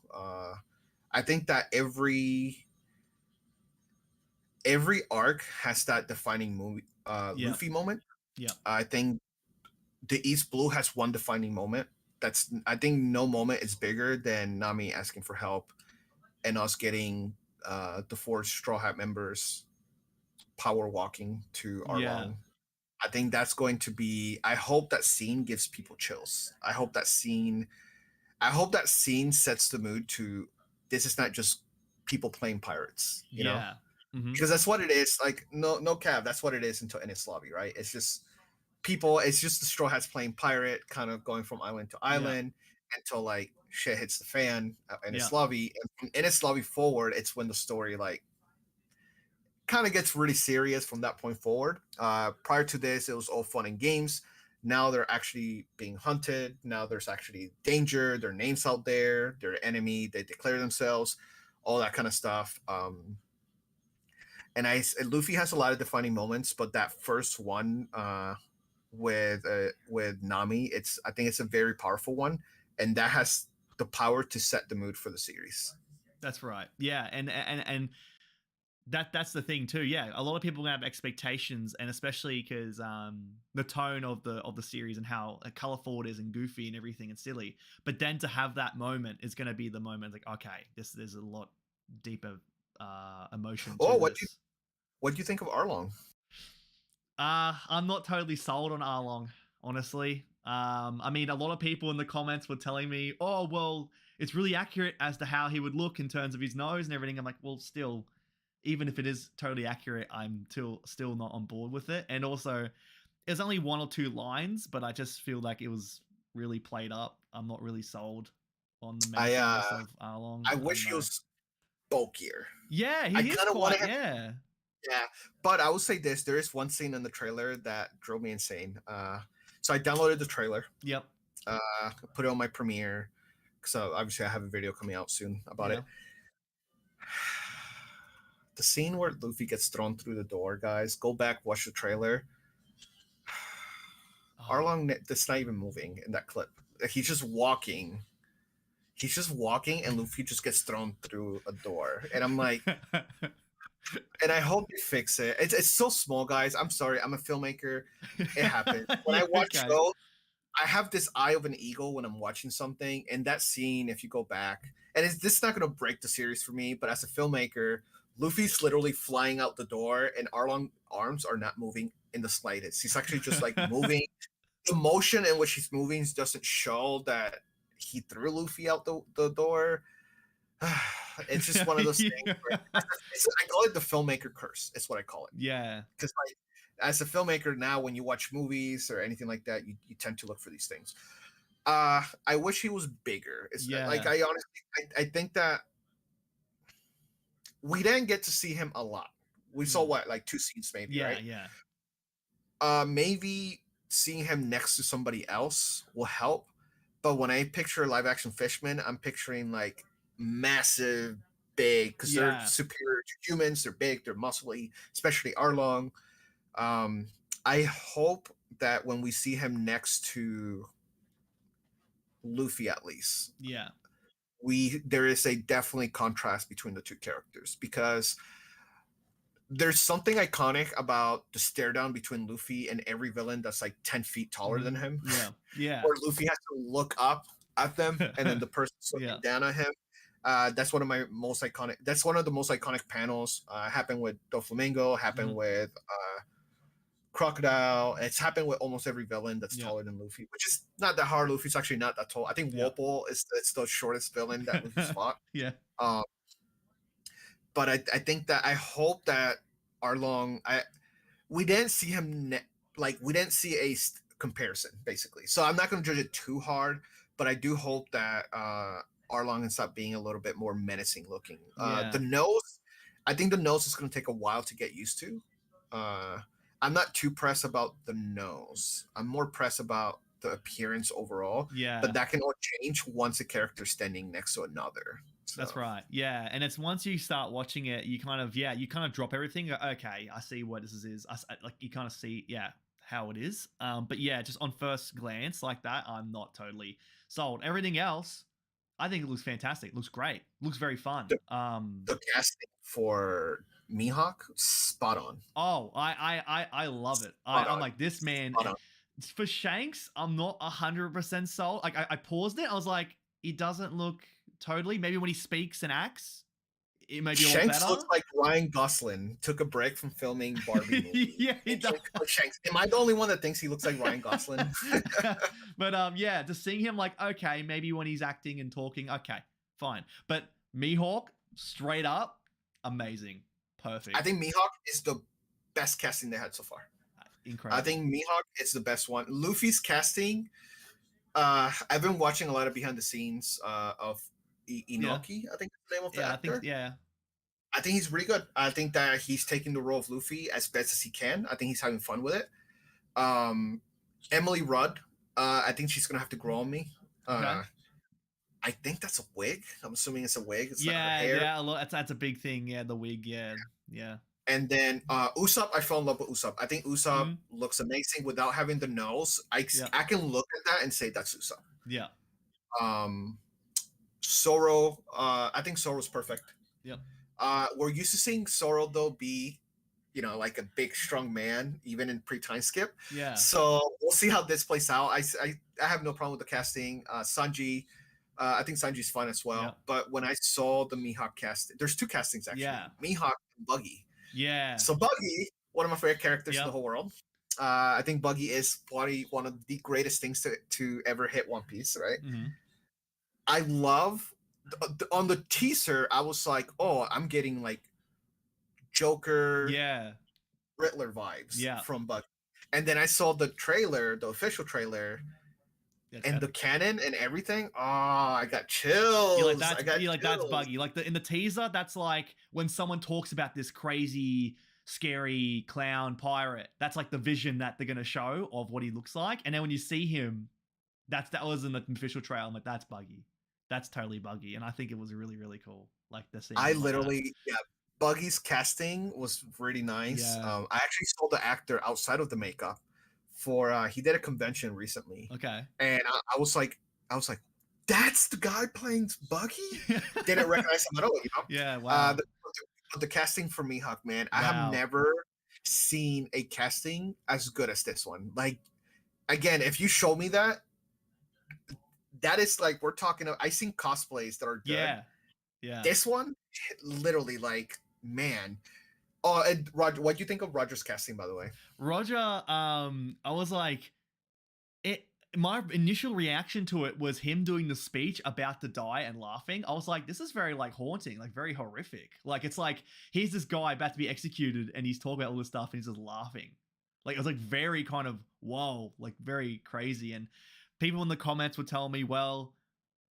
I think that every arc has that defining movie, Luffy moment. Yeah. I think the East Blue has one defining moment. I think no moment is bigger than Nami asking for help and us getting the 4 Straw Hat members power walking to Arlong. Yeah. I think that's going to be. I hope that scene gives people chills. I hope that scene sets the mood to. This is not just people playing pirates, you know, because that's what it is. Like no cap, that's what it is until Enies Lobby, right? It's just people. It's just the Straw Hats playing pirate, kind of going from island to island until like shit hits the fan at Enies Lobby. And from Enies Lobby forward, it's when the story like kind of gets really serious from that point forward. Prior to this, it was all fun and games. Now they're actually being hunted. Now there's actually danger. Their names out there. They're the enemy. They declare themselves. All that kind of stuff. And Luffy has a lot of defining moments, but that first one with Nami, I think it's a very powerful one, and that has the power to set the mood for the series. That's right. Yeah, and that's the thing too. Yeah, a lot of people have expectations, and especially because the tone of the series and how colorful it is and goofy and everything and silly. But then to have that moment is going to be the moment like, okay, there's a lot deeper emotion. What do you think of Arlong? I'm not totally sold on Arlong, honestly. I mean, a lot of people in the comments were telling me, oh well, it's really accurate as to how he would look in terms of his nose and everything. I'm like, well, still. Even if it is totally accurate, I'm still not on board with it. And also, there's only 1 or 2 lines, but I just feel like it was really played up. I'm not really sold on the mentioniness of Arlong. I wish he was bulkier. Yeah, he is quite, yeah. Yeah, but I will say this. There is one scene in the trailer that drove me insane. So I downloaded the trailer. Yep. Put it on my Premiere. So obviously I have a video coming out soon about it. The scene where Luffy gets thrown through the door, guys, go back, watch the trailer. Arlong, that's not even moving in that clip. He's just walking. And Luffy just gets thrown through a door. And I'm like, and I hope they fix it. It's so small, guys. I'm sorry. I'm a filmmaker. It happens. When I watch shows, I have this eye of an eagle when I'm watching something. And that scene, if you go back, and this is not going to break the series for me, but as a filmmaker, Luffy's literally flying out the door, and Arlong's arms are not moving in the slightest. He's actually just like moving. The motion in which he's moving doesn't show that he threw Luffy out the door. It's just one of those things. Where I call it the filmmaker curse. It's what I call it. Yeah. Because as a filmmaker now, when you watch movies or anything like that, you tend to look for these things. I wish he was bigger. It's like Yeah. I honestly, I think that we didn't get to see him a lot. We saw Mm. what, like 2 scenes maybe, Yeah, right? yeah. Maybe seeing him next to somebody else will help. But when I picture live action Fishman, I'm picturing like massive, big, because they're Yeah. superior to humans. They're big, they're muscly, especially Arlong. Um, I hope that when we see him next to Luffy, at least, Yeah. there is a definitely contrast between the two characters, because there's something iconic about the stare down between Luffy and every villain that's like 10 feet taller than him, Yeah. Yeah. where Luffy has to look up at them and then the person's looking Yeah. down at him. That's one of my most iconic. That's one of the most iconic panels. Happened with Doflamingo. Happened with Crocodile. It's happened with almost every villain that's Yeah. taller than Luffy, which is not that hard. Luffy's actually not that tall. I think Yeah. Wopol is it's the shortest villain that Luffy's fought. Yeah. Um, but I think that I hope that Arlong, we didn't see him like we didn't see a comparison basically. So I'm not going to judge it too hard, but I do hope that Arlong can stop being a little bit more menacing looking. Yeah. The nose, I think the nose is going to take a while to get used to. I'm not too pressed about the nose. I'm more pressed about the appearance overall. Yeah. But that can all change once a character's standing next to another. So. That's right. Yeah. And it's once you start watching it, you kind of drop everything. Okay, I see what this is. Like you kind of see, how it is. But yeah, just on first glance like that, I'm not totally sold. Everything else, I think it looks fantastic. It looks great. It looks very fun. The casting for Mihawk, spot on. Oh, I love it. I'm like, this man for Shanks, I'm not 100% sold. Like I paused it. I was like, it doesn't look totally. Maybe when he speaks and acts, it may be a lot better. Shanks looks like Ryan Gosling took a break from filming Barbie movie. Yeah, he does. Shanks. Am I the only one that thinks he looks like Ryan Gosling? But yeah, just seeing him like, okay, maybe when he's acting and talking, okay, fine. But Mihawk, straight up, amazing. Perfect. I think Mihawk is the best casting they had so far. Incredible. I think Mihawk is the best one. Luffy's casting, I've been watching a lot of behind the scenes of Inoki, I think is the name of the actor. I think he's really good. I think that he's taking the role of Luffy as best as he can. I think he's having fun with it. Emily Rudd, I think she's gonna have to grow on me. Okay. I think that's a wig. I'm assuming it's a wig. It's like her hair. That's a big thing. Yeah, the wig. Yeah. And then Usopp, I fell in love with Usopp. I think Usopp looks amazing without having the nose. I can look at that and say that's Usopp. Yeah. Zoro, I think Zoro's perfect. Yep. We're used to seeing Zoro though be, like a big strong man, even in pre-time skip. Yeah. So we'll see how this plays out. I have no problem with the casting. Sanji, I think Sanji's fun as well. Yep. But when I saw the Mihawk cast, there's 2 castings actually. Yeah. Mihawk and Buggy. Yeah. So Buggy, one of my favorite characters in the whole world. I think Buggy is probably one of the greatest things to ever hit One Piece, right? Mm-hmm. I love on the teaser. I was like, oh, I'm getting like Joker, Riddler vibes from Buggy. And then I saw the trailer, the official trailer, and the cannon and everything. Oh, I got chills. That's Buggy. Like in the teaser, that's like when someone talks about this crazy, scary clown pirate. That's like the vision that they're gonna show of what he looks like. And then when you see him, that was in the official trailer. I'm like, that's Buggy. That's totally Buggy. And I think it was really, really cool. Like the scene. Buggy's casting was really nice. I actually saw the actor outside of the makeup for he did a convention recently. Okay. And I was like, that's the guy playing Buggy? Didn't recognize him at all, Yeah, wow. The casting for Mihawk, man, wow. I have never seen a casting as good as this one. Like, again, if you show me that is like, we're talking about, I've seen cosplays that are good. Yeah. This one, literally, like, man. Oh, and Roger, what do you think of Roger's casting, by the way? Roger, I was like, my initial reaction to it was him doing the speech about to die and laughing. I was like, this is very like haunting, like very horrific. Like, it's like, here's this guy about to be executed and he's talking about all this stuff and he's just laughing. Like, it was like very kind of, whoa, like very crazy. And people in the comments were telling me, well,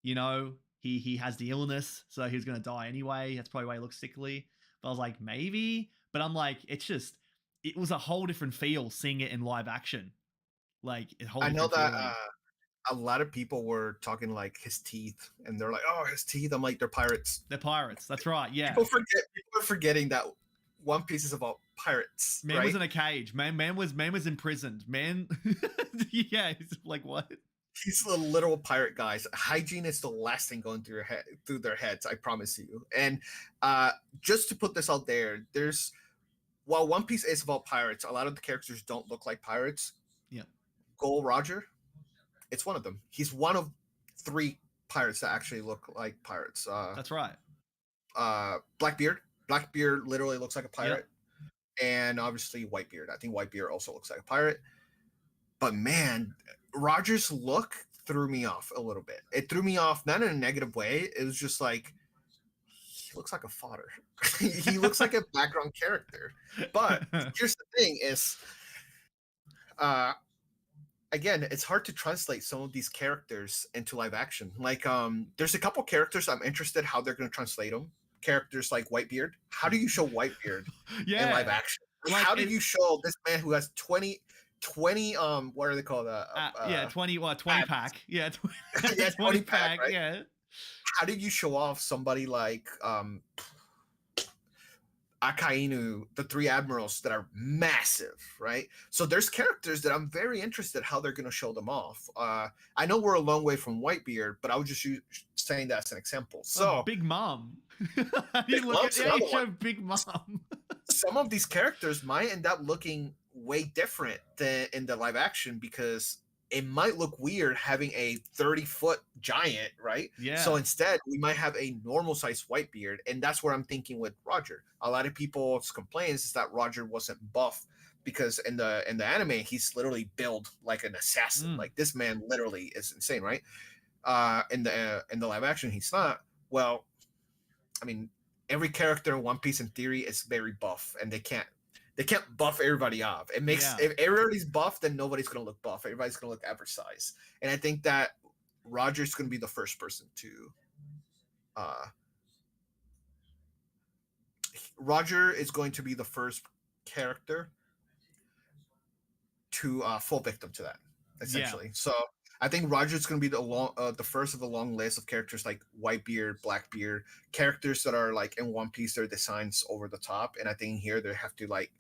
you know, he has the illness, so he's gonna die anyway. That's probably why he looks sickly. But I was like, maybe. But I'm like, it was a whole different feel seeing it in live action. Like a whole I know different that feeling. a lot of people were talking like his teeth, and they're like, "Oh, his teeth." I'm like, "They're pirates." They're pirates. That's right. Yeah. People are forgetting that One Piece is about pirates, Man right? was in a cage. Man was imprisoned. Man, yeah. He's like, what? He's the literal pirate, guys. Hygiene is the last thing going through their heads. I promise you. And just to put this out there, while One Piece is about pirates, a lot of the characters don't look like pirates. Yeah. Gold Roger, it's one of them. He's one of 3 pirates that actually look like pirates. That's right. Blackbeard. Blackbeard literally looks like a pirate. Yep. And obviously Whitebeard. I think Whitebeard also looks like a pirate. But man, Roger's look threw me off a little bit. It threw me off, not in a negative way. It was just like, he looks like a fodder. He looks like a background character. But here's the thing is, again, it's hard to translate some of these characters into live action. Like, there's a couple characters I'm interested how they're going to translate them. Characters like Whitebeard. How do you show Whitebeard in live action? Like, how do you show this man who has 20 what are they called? 20 pack. Yeah, 20 pack, right? Yeah. How do you show off somebody like Akainu, the 3 admirals that are massive, right? So there's characters that I'm very interested how they're going to show them off. I know we're a long way from Whitebeard, but I was just saying that as an example. So Big Mom. Big Mom. Some of these characters might end up looking way different than in the live action because it might look weird having a 30-foot giant, right? Yeah. So instead, we might have a normal sized Whitebeard, and that's what I'm thinking with Roger. A lot of people's complaints is that Roger wasn't buff because in the anime he's literally built like an assassin. Like this man literally is insane, right? In the live action, he's not. Well, I mean, every character in One Piece in theory is very buff, and they can't buff everybody up. It makes if everybody's buff, then nobody's gonna look buff. Everybody's gonna look average. And I think that Roger's gonna be the first person to Roger is going to be the first character to fall victim to that, essentially. Yeah. So I think Roger's going to be the first of the long list of characters like Whitebeard, Blackbeard, characters that are like in One Piece, their designs over the top, and I think here they have to like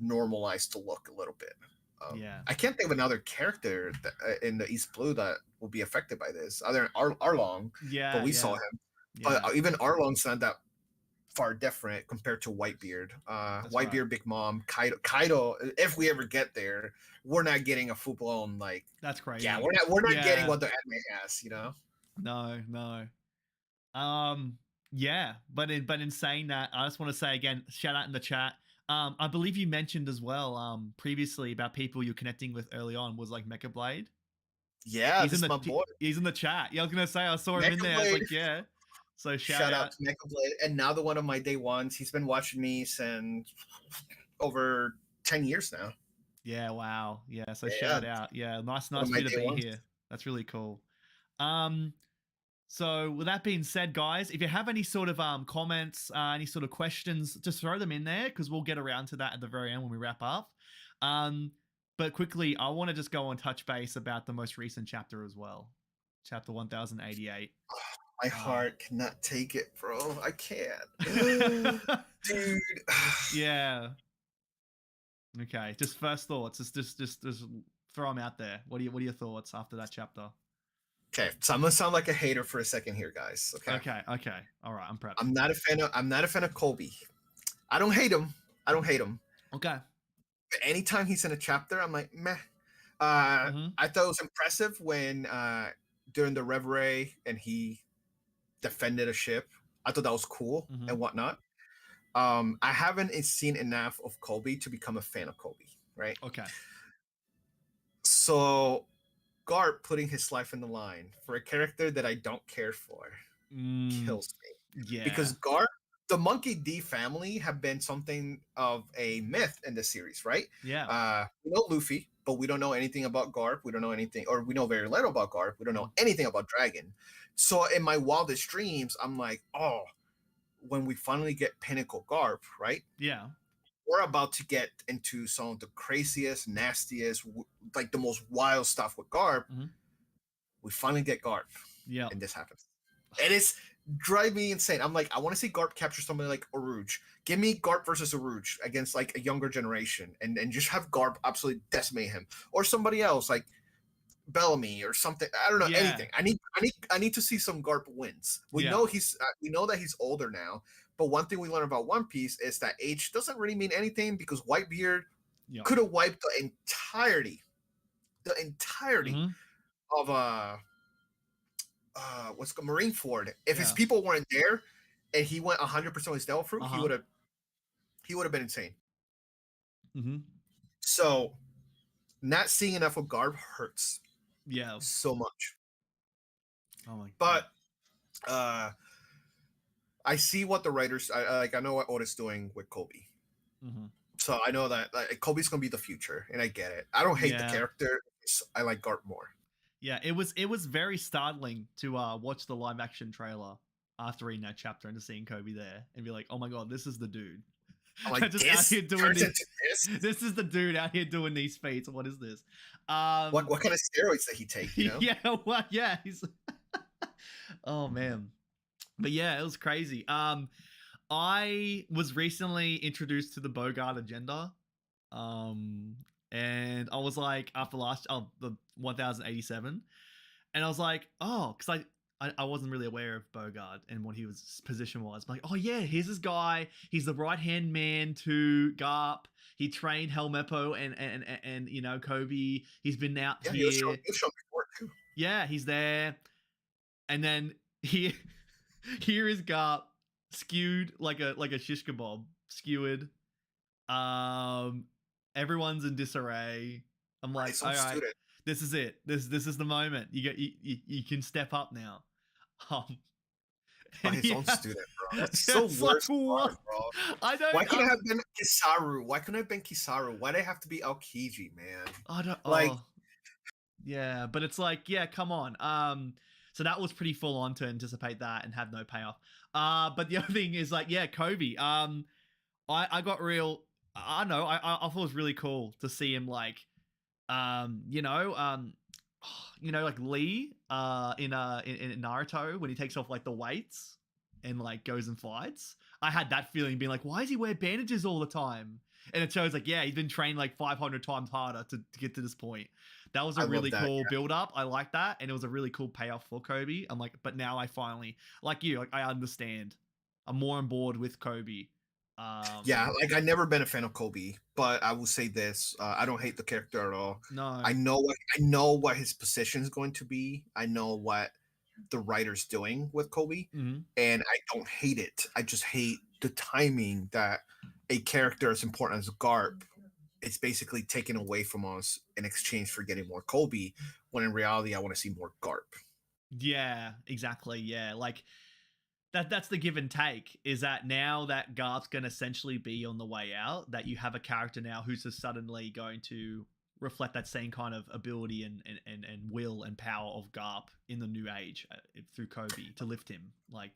normalize the look a little bit. I can't think of another character in the East Blue that will be affected by this, other than Arlong. Yeah, but we saw him. Yeah. But even Arlong's not that far different compared to Whitebeard. Whitebeard, right. Big Mom, Kaido. If we ever get there, we're not getting a full blown like. That's crazy. Yeah, we're not getting what the anime has. You know. No. Yeah, but in saying that, I just want to say again, shout out in the chat. I believe you mentioned as well previously about people you're connecting with early on was like Mecha Blade. Yeah, he's my boy. He's in the chat. Yeah, I was gonna say I saw him in there. I was like, yeah. So shout out to Mecha Blade, and now one of my day ones. He's been watching me since over 10 years now. Yeah, wow. Yeah, so shout out. Yeah, nice for you to be here. That's really cool. So with that being said, guys, if you have any sort of comments, any sort of questions, just throw them in there because we'll get around to that at the very end when we wrap up. But quickly, I want to just go on touch base about the most recent chapter as well. Chapter 1088. My heart cannot take it, bro. I can't. Dude. Yeah. Okay, just first thoughts. Just throw them out there. What are your thoughts after that chapter? Okay, so I'm gonna sound like a hater for a second here, guys. Okay. All right, I'm prepped. I'm not a fan of Colby. I don't hate him. Okay. But anytime he's in a chapter, I'm like, meh. I thought it was impressive when during the Reverie and he defended a ship. I thought that was cool and whatnot. I haven't seen enough of Colby to become a fan of Colby, right? Okay. So Garp putting his life in the line for a character that I don't care for kills me. Yeah. Because Garp, the Monkey D family have been something of a myth in the series, right? Yeah. We know Luffy. but we don't know anything about Garp. We don't know anything, or we know very little about Garp. We don't know anything about Dragon. So in my wildest dreams, I'm like, oh, when we finally get Pinnacle Garp, right? Yeah. We're about to get into some of the craziest, nastiest, like the most wild stuff with Garp. We finally get Garp. Yeah. And this happens. And it's drive me insane. I'm like, I want to see Garp capture somebody like Aruj. Give me Garp versus Aruj against like a younger generation, and just have Garp absolutely decimate him, or somebody else like Bellamy or something. I don't know anything. I need to see some Garp wins. We know that he's older now, but one thing we learn about One Piece is that age doesn't really mean anything, because Whitebeard could have wiped the entirety of what's called Marineford. If his people weren't there and he went 100% with Devil Fruit, he would have been insane. So not seeing enough of Garb hurts. Yeah. So much. Oh my God. But I see what the writers I know what Oda's doing with Kobe. So I know that Kobe's gonna be the future, and I get it. I don't hate the character. I like Garp more. Yeah, it was very startling to watch the live action trailer after reading that chapter and just seeing Kobe there and be like, oh my god, this is the dude. I'm like, just out here doing this is the dude out here doing these feats. What is this? What kind of steroids did he take? You know? Yeah, what? Yeah, he's. Oh man, but yeah, it was crazy. I was recently introduced to the Bogart agenda, and I was like, after the 1087, and I was like, oh, because I wasn't really aware of Bogart and what his position was. I'm like, oh yeah, here's this guy. He's the right hand man to Garp. He trained Helmeppo and you know, Kobe. He's been out here. He was shown before too. Yeah, he's there. And then here is Garp skewed like a shish kebab, skewered. Everyone's in disarray. I'm like, all right, this is it. This is the moment. You can step up now. By his own student, bro. That's so worse, part, bro. I don't. Why couldn't it have been Kizaru? Why couldn't it have been Kizaru? Why did it have to be Aokiji, man? I don't like. Yeah, but it's like, yeah, come on. So that was pretty full on to anticipate that and have no payoff. But the other thing is like, yeah, Kobe. I got real. I know. I thought it was really cool to see him like, you know, like Lee, in Naruto when he takes off like the weights and like goes and fights. I had that feeling, being like, why does he wear bandages all the time? And it shows like, yeah, he's been trained like 500 times harder to get to this point. That was a really cool build up. I like that, and it was a really cool payoff for Kobe. I'm like, but now I finally, like you, like I understand. I'm more on board with Kobe. Yeah, like I've never been a fan of Kobe, but I will say this: I don't hate the character at all. No, I know what his position is going to be. I know what the writer's doing with Kobe, and I don't hate it. I just hate the timing that a character as important as Garp, it's basically taken away from us in exchange for getting more Kobe, when in reality I want to see more Garp. Yeah, exactly. Yeah, like that's the give and take, is that now that Garp's going to essentially be on the way out, that you have a character now who's just suddenly going to reflect that same kind of ability and will and power of Garp in the new age through Kobe to lift him. Like,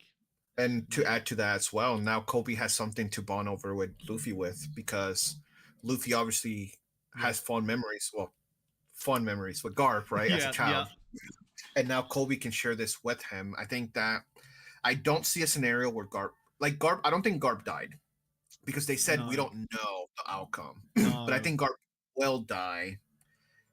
and to add to that as well, now Kobe has something to bond over with Luffy with, because Luffy obviously has fond memories with Garp, right? As a child. And now Kobe can share this with him. I think that I don't see a scenario where Garp, I don't think Garp died, because they said we don't know the outcome. But I think Garp will die.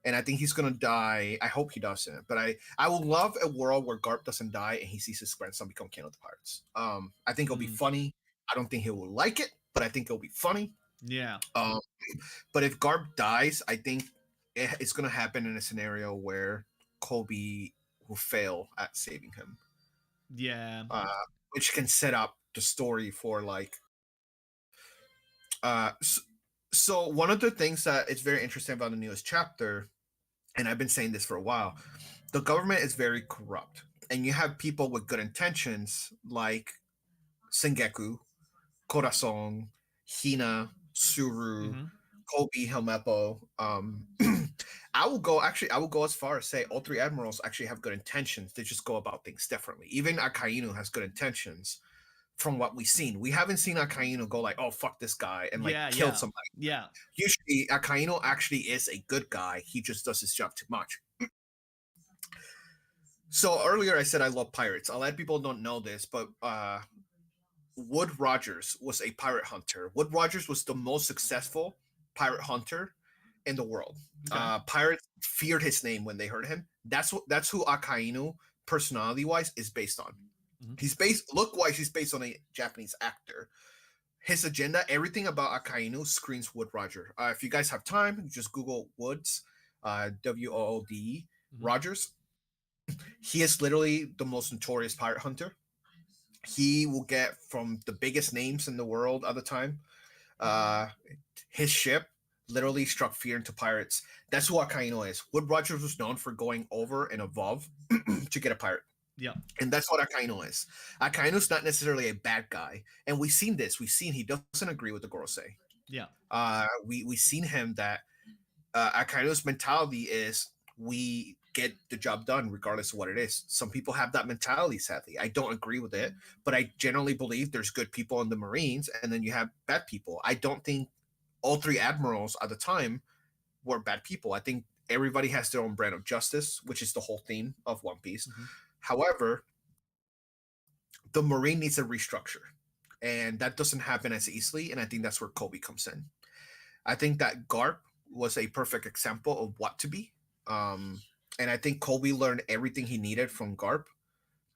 And I think he's going to die. I hope he doesn't. But I would love a world where Garp doesn't die and he sees his grandson become king of the pirates. I think it'll be funny. I don't think he will like it, but I think it'll be funny. Yeah. But if Garp dies, I think it's going to happen in a scenario where Kobe will fail at saving him. Yeah. Which can set up the story for like... So one of the things that is very interesting about the newest chapter, and I've been saying this for a while, the government is very corrupt. And you have people with good intentions like Sengeku, Corazon, Hina, Suru, Kobe, Helmeppo. I will go as far as say all three admirals actually have good intentions. They just go about things differently. Even Akainu has good intentions from what we've seen. We haven't seen Akainu go like, oh fuck this guy and like kill somebody. Yeah. Usually Akainu actually is a good guy. He just does his job too much. So earlier I said I love pirates. A lot of people don't know this, but Wood Rogers was a pirate hunter. Wood Rogers was the most successful pirate hunter in the world. Okay. Pirates feared his name when they heard him. That's who Akainu personality wise is based on. Mm-hmm. He's based based on a Japanese actor. His agenda, everything about Akainu screams Wood Roger. If you guys have time, just Google Woods, Woode, mm-hmm. Rogers. He is literally the most notorious pirate hunter. He will get from the biggest names in the world at the time. His ship literally struck fear into pirates. That's who Akainu is. Wood Rogers was known for going over and above to get a pirate. Yeah. And that's what Akainu is. Akainu's not necessarily a bad guy. And we've seen this. We've seen he doesn't agree with the Gorosei. Yeah. We've seen him that Akainu's mentality is we get the job done regardless of what it is. Some people have that mentality, sadly. I don't agree with it, but I generally believe there's good people in the Marines and then you have bad people. I don't think all three admirals at the time were bad people. I think everybody has their own brand of justice, which is the whole theme of One Piece. Mm-hmm. However, the Marine needs a restructure, and that doesn't happen as easily, and I think that's where Kobe comes in. I think that Garp was a perfect example of what to be. And I think Kobe learned everything he needed from Garp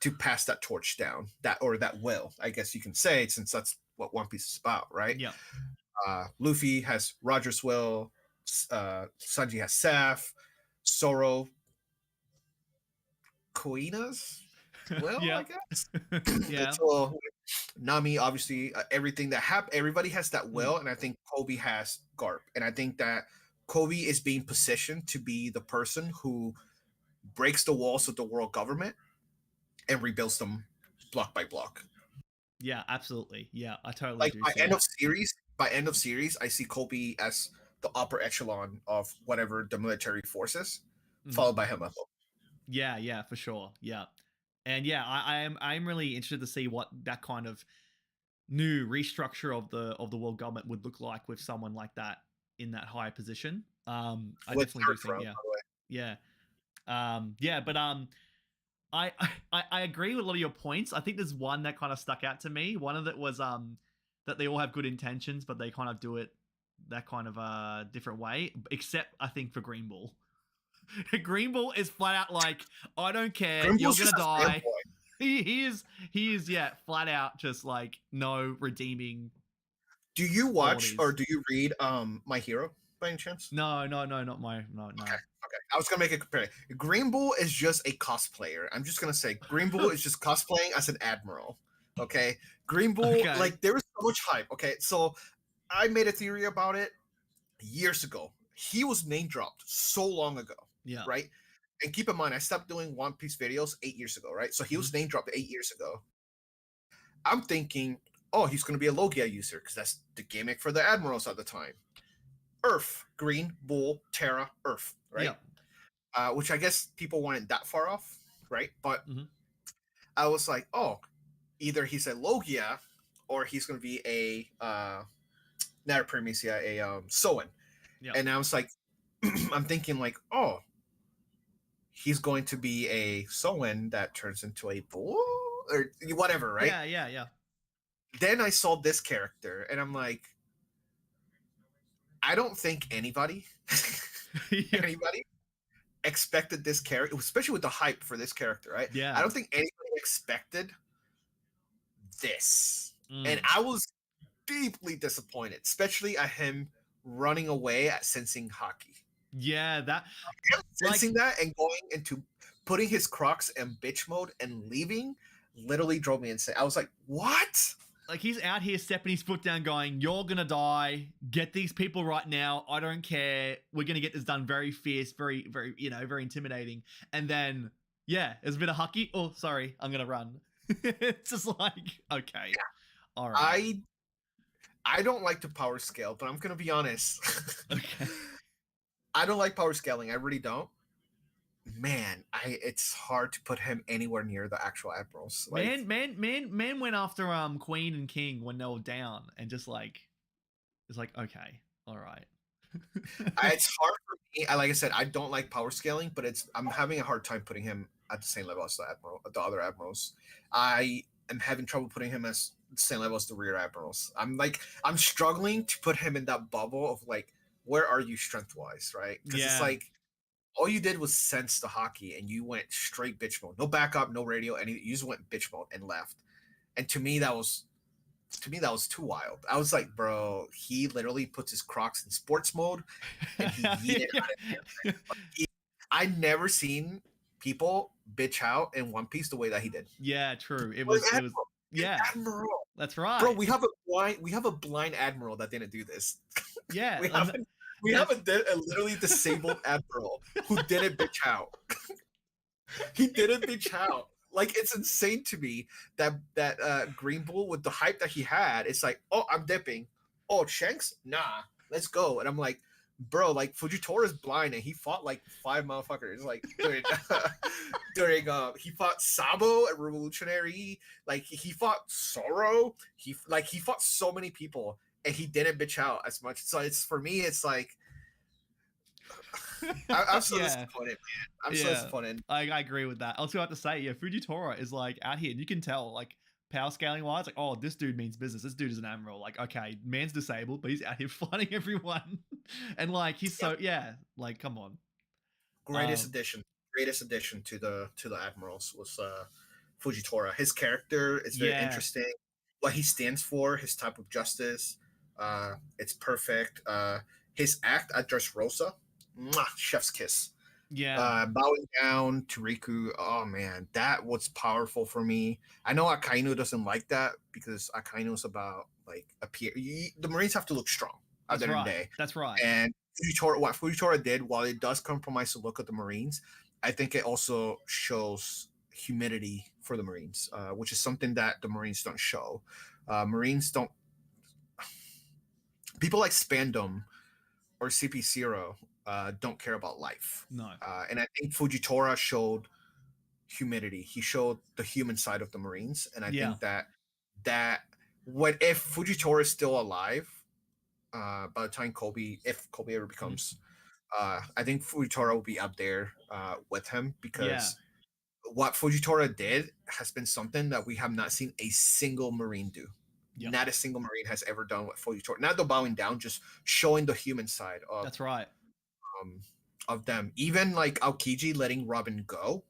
to pass that torch down, that will, I guess you can say, since that's what One Piece is about, right? Yeah. Luffy has Roger's will, Sanji has Saf, Zoro, Kuina's will, I guess. Yeah. So, Nami, obviously, everything that happened, everybody has that will, and I think Kobe has Garp, and I think that Kobe is being positioned to be the person who breaks the walls of the world government and rebuilds them block by block. Yeah, absolutely. Yeah, I totally like do. By end of series, I see Kobe as the upper echelon of whatever the military forces, followed by him. Yeah, for sure. Yeah, and yeah, I'm really interested to see what that kind of new restructure of the world government would look like with someone like that in that high position. I definitely do think, but I agree with a lot of your points. I think there's one that kind of stuck out to me. One of it was that they all have good intentions, but they kind of do it that kind of different way. Except I think for Green Bull. Green Bull is flat out like, I don't care, you're gonna die. He is flat out just like no redeeming. Do you watch or do you read My Hero by any chance? No, not my no. Okay. I was gonna make a comparison. Green Bull is just a cosplayer. I'm just gonna say Green Bull is just cosplaying as an admiral. Okay. Green Bull, like there was so much hype. Okay. So I made a theory about it years ago. He was name dropped so long ago. Yeah. Right. And keep in mind, I stopped doing One Piece videos 8 years ago, right? So he was name dropped 8 years ago. I'm thinking, oh, he's going to be a Logia user because that's the gimmick for the admirals at the time. Earth, Green, Bull, Terra, Earth, right? Yeah. Which I guess people weren't that far off, right? But I was like, oh, either he's a Logia or he's going to be a not a Primicia, a Soen. Yeah. And I was like, I'm thinking like, oh, he's going to be a Soen that turns into a bull or whatever, right? Yeah. Then I saw this character and I'm like, I don't think anybody expected this character, especially with the hype for this character, right? Yeah. I don't think anybody expected this. And I was deeply disappointed, especially at him running away at sensing hockey. Yeah, that sensing that and going into putting his Crocs in bitch mode and leaving literally drove me insane. I was like, what? Like he's out here stepping his foot down going, you're gonna die, get these people right now, I don't care, we're gonna get this done, very fierce, very, very, very intimidating. And then there's a bit of hockey. Oh, sorry, I'm gonna run. It's just like, okay. Yeah. All right. I don't like to power scale, but I'm gonna be honest. Okay. I don't like power scaling. I really don't. Man, it's hard to put him anywhere near the actual admirals. Like, Man went after Queen and King when they were down, and just like it's like, okay, all right. it's hard for me. Like I said, I don't like power scaling, but I'm having a hard time putting him at the same level as the other admirals. I am having trouble putting him as the same level as the rear admirals. I'm struggling to put him in that bubble of like, where are you strength wise, right? Because it's like all you did was sense the hockey and you went straight bitch mode, no backup, no radio, anything. You just went bitch mode and left. And to me that was too wild. I was like, bro, he literally puts his Crocs in sports mode and he yeeted out of there. I never seen people bitch out in One Piece the way that he did. Yeah, true. It Like, was Admiral. That's right. Bro, we have a blind admiral that didn't do this. Yeah. we have a literally disabled admiral who didn't bitch out. He didn't bitch out. Like, it's insane to me that Green Bull, with the hype that he had, it's like, oh, I'm dipping. Oh, Shanks? Nah, let's go. And I'm like, bro, like Fujitora is blind and he fought like 5 motherfuckers. Like during he fought Sabo at Revolutionary. Like he fought Zoro. He fought so many people and he didn't bitch out as much. So it's, for me, it's like, I'm so disappointed, man. I'm so disappointed. I agree with that. I was about to say, Fujitora is like out here, and you can tell, like, power scaling wise, like, oh, this dude means business. This dude is an admiral. Like, okay, man's disabled, but he's out here fighting everyone, and like he's like, come on. Greatest addition to the admirals was Fujitora. His character is very interesting. What he stands for, his type of justice, it's perfect. His act at Dressrosa, chef's kiss. Bowing down to Riku, oh man, that was powerful for me. I know Akainu doesn't like that because Akainu is about like the Marines have to look strong at the end of the day. That's right. And what Fujitora did, while it does compromise the look of the Marines, I think it also shows humility for the Marines, which is something that the Marines don't show. Marines don't. People like Spandom or CP0 don't care about life. No. And I think Fujitora showed humility. He showed the human side of the Marines, and I think that what if Fujitora is still alive by the time if Kobe ever becomes, I think Fujitora will be up there with him, because what Fujitora did has been something that we have not seen a single Marine do. Yep. Not a single Marine has ever done what Fujitora. Not the bowing down, just showing the human side of. That's right. Of them. Even like Aokiji letting Robin go.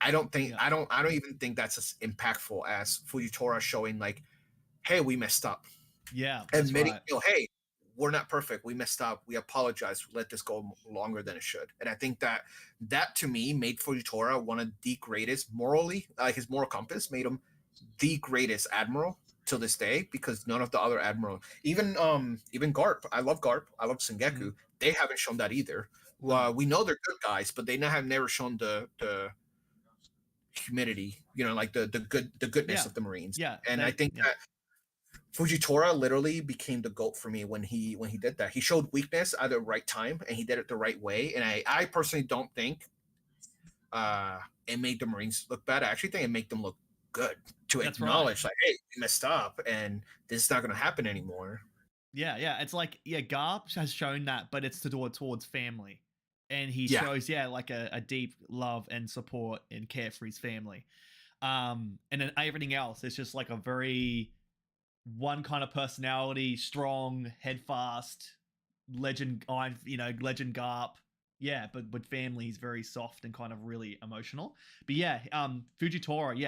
I don't even think that's as impactful as Fujitora showing like, hey, we messed up. Yeah. Admitting, hey, we're not perfect. We messed up. We apologize. Let this go longer than it should. And I think that to me made Fujitora one of the greatest morally, his moral compass made him the greatest admiral till this day, because none of the other admiral, even Garp, I love Garp, I love Sengeku, they haven't shown that either. We know they're good guys, but they have never shown the humility, like the goodness of the Marines. And I think that Fujitora literally became the GOAT for me when he did that. He showed weakness at the right time and he did it the right way. And I personally don't think it made the Marines look bad. I actually think it made them look good, to acknowledge like, hey, we messed up and this is not going to happen anymore. It's like Garp has shown that, but it's towards family, and he shows like a deep love and support and care for his family, and then everything else is just like a very one kind of personality, strong, headfast, legend Garp. Yeah, but with family, he's very soft and kind of really emotional. But Fujitora, he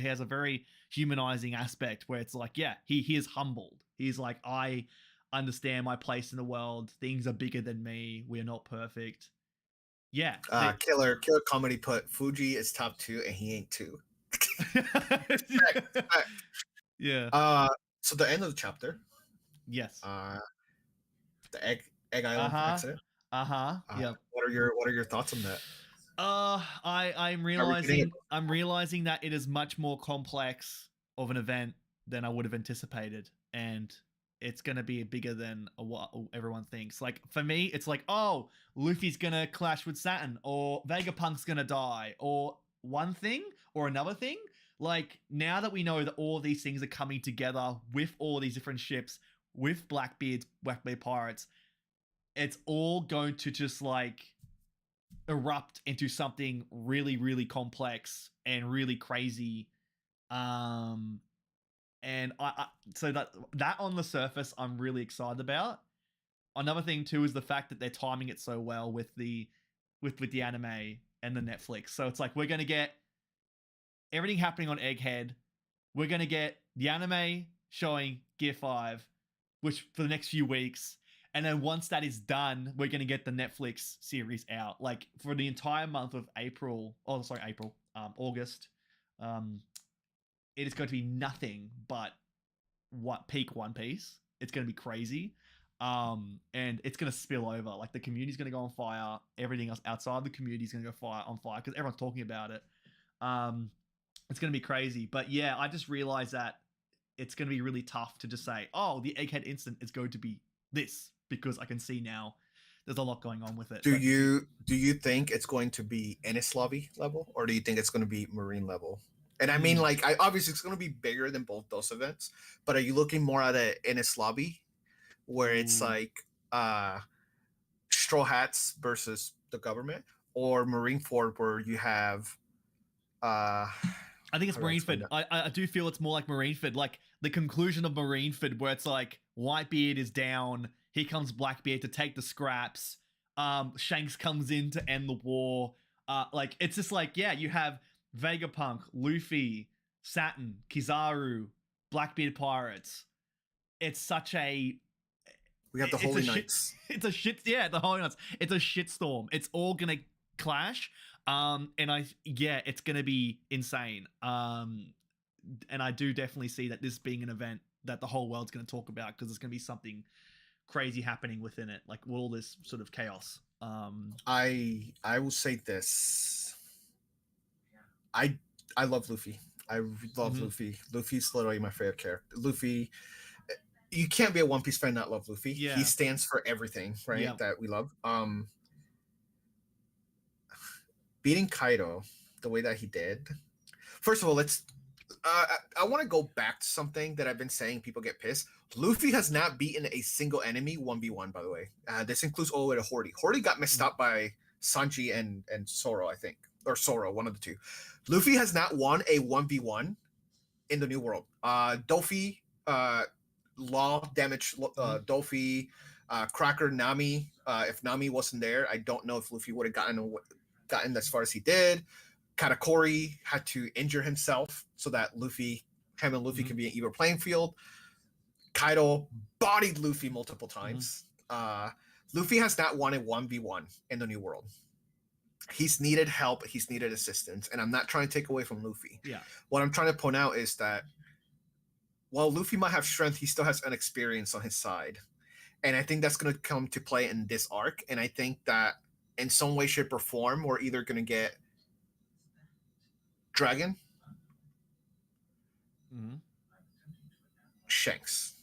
has a very humanizing aspect where it's like, he is humbled. He's like, I understand my place in the world. Things are bigger than me. We are not perfect. Yeah. Killer Comedy put Fuji is top 2 and he ain't 2. Yeah. So the end of the chapter. Yes. The egg island accident. Yeah. What are your thoughts on that? I'm realizing that it is much more complex of an event than I would have anticipated, and it's gonna be bigger than what everyone thinks. Like for me, it's like, oh, Luffy's gonna clash with Saturn, or Vegapunk's gonna die, or one thing or another thing. Like now that we know that all these things are coming together with all these different ships, with Blackbeard pirates, it's all going to just like erupt into something really, really complex and really crazy. And so that on the surface, I'm really excited about. Another thing too is the fact that they're timing it so well with the anime and the Netflix. So it's like we're gonna get everything happening on Egghead. We're gonna get the anime showing Gear 5, which for the next few weeks. And then once that is done, we're going to get the Netflix series out. Like for the entire month of August, it is going to be nothing but peak One Piece. It's going to be crazy. And it's going to spill over. Like the community's going to go on fire. Everything else outside the community is going to go on fire because everyone's talking about it. It's going to be crazy. But yeah, I just realized that it's going to be really tough to just say, oh, the Egghead incident is going to be this, because I can see now there's a lot going on with it. Do you think it's going to be Ennis Lobby level, or do you think it's going to be Marine level? And I mean, like, obviously it's going to be bigger than both those events, but are you looking more at a Ennis Lobby where it's like Straw Hats versus the government, or Marineford where you have I think it's Marineford. I do feel it's more like Marineford, like the conclusion of Marineford, where it's like Whitebeard is down, here comes Blackbeard to take the scraps, Shanks comes in to end the war. Like it's just like, yeah, you have Vegapunk, Luffy, Saturn, Kizaru, Blackbeard pirates. It's such a we have the Holy Knights. It's a shit. Yeah, the Holy Knights. It's a shitstorm. It's all gonna clash. And it's gonna be insane. And I do definitely see that this being an event that the whole world's gonna talk about, because there's gonna be something crazy happening within it, like all this sort of chaos. I will say this. I love Luffy. I love Luffy. Luffy's literally my favorite character. Luffy. You can't be a One Piece fan and not love Luffy. Yeah. He stands for everything, right? That we love. Beating Kaido the way that he did. First of all, I want to go back to something that I've been saying. People get pissed. Luffy has not beaten a single enemy 1v1, by the way. This includes all the way to Horty. Horty got messed up by Sanji and Zoro, I think. Or Zoro, one of the two. Luffy has not won a 1v1 in the New World. Doffy, Law damage Doffy, Cracker, Nami. If Nami wasn't there, I don't know if Luffy would have gotten as far as he did. Katakuri had to injure himself so that him and Luffy can be an even playing field. Kaido bodied Luffy multiple times. Luffy has not won a 1v1 in the New World. He's needed help. He's needed assistance. And I'm not trying to take away from Luffy. Yeah. What I'm trying to point out is that while Luffy might have strength, he still has inexperience on his side. And I think that's going to come to play in this arc. And I think that in some way, shape, or form, we're either going to get Dragon, Shanks.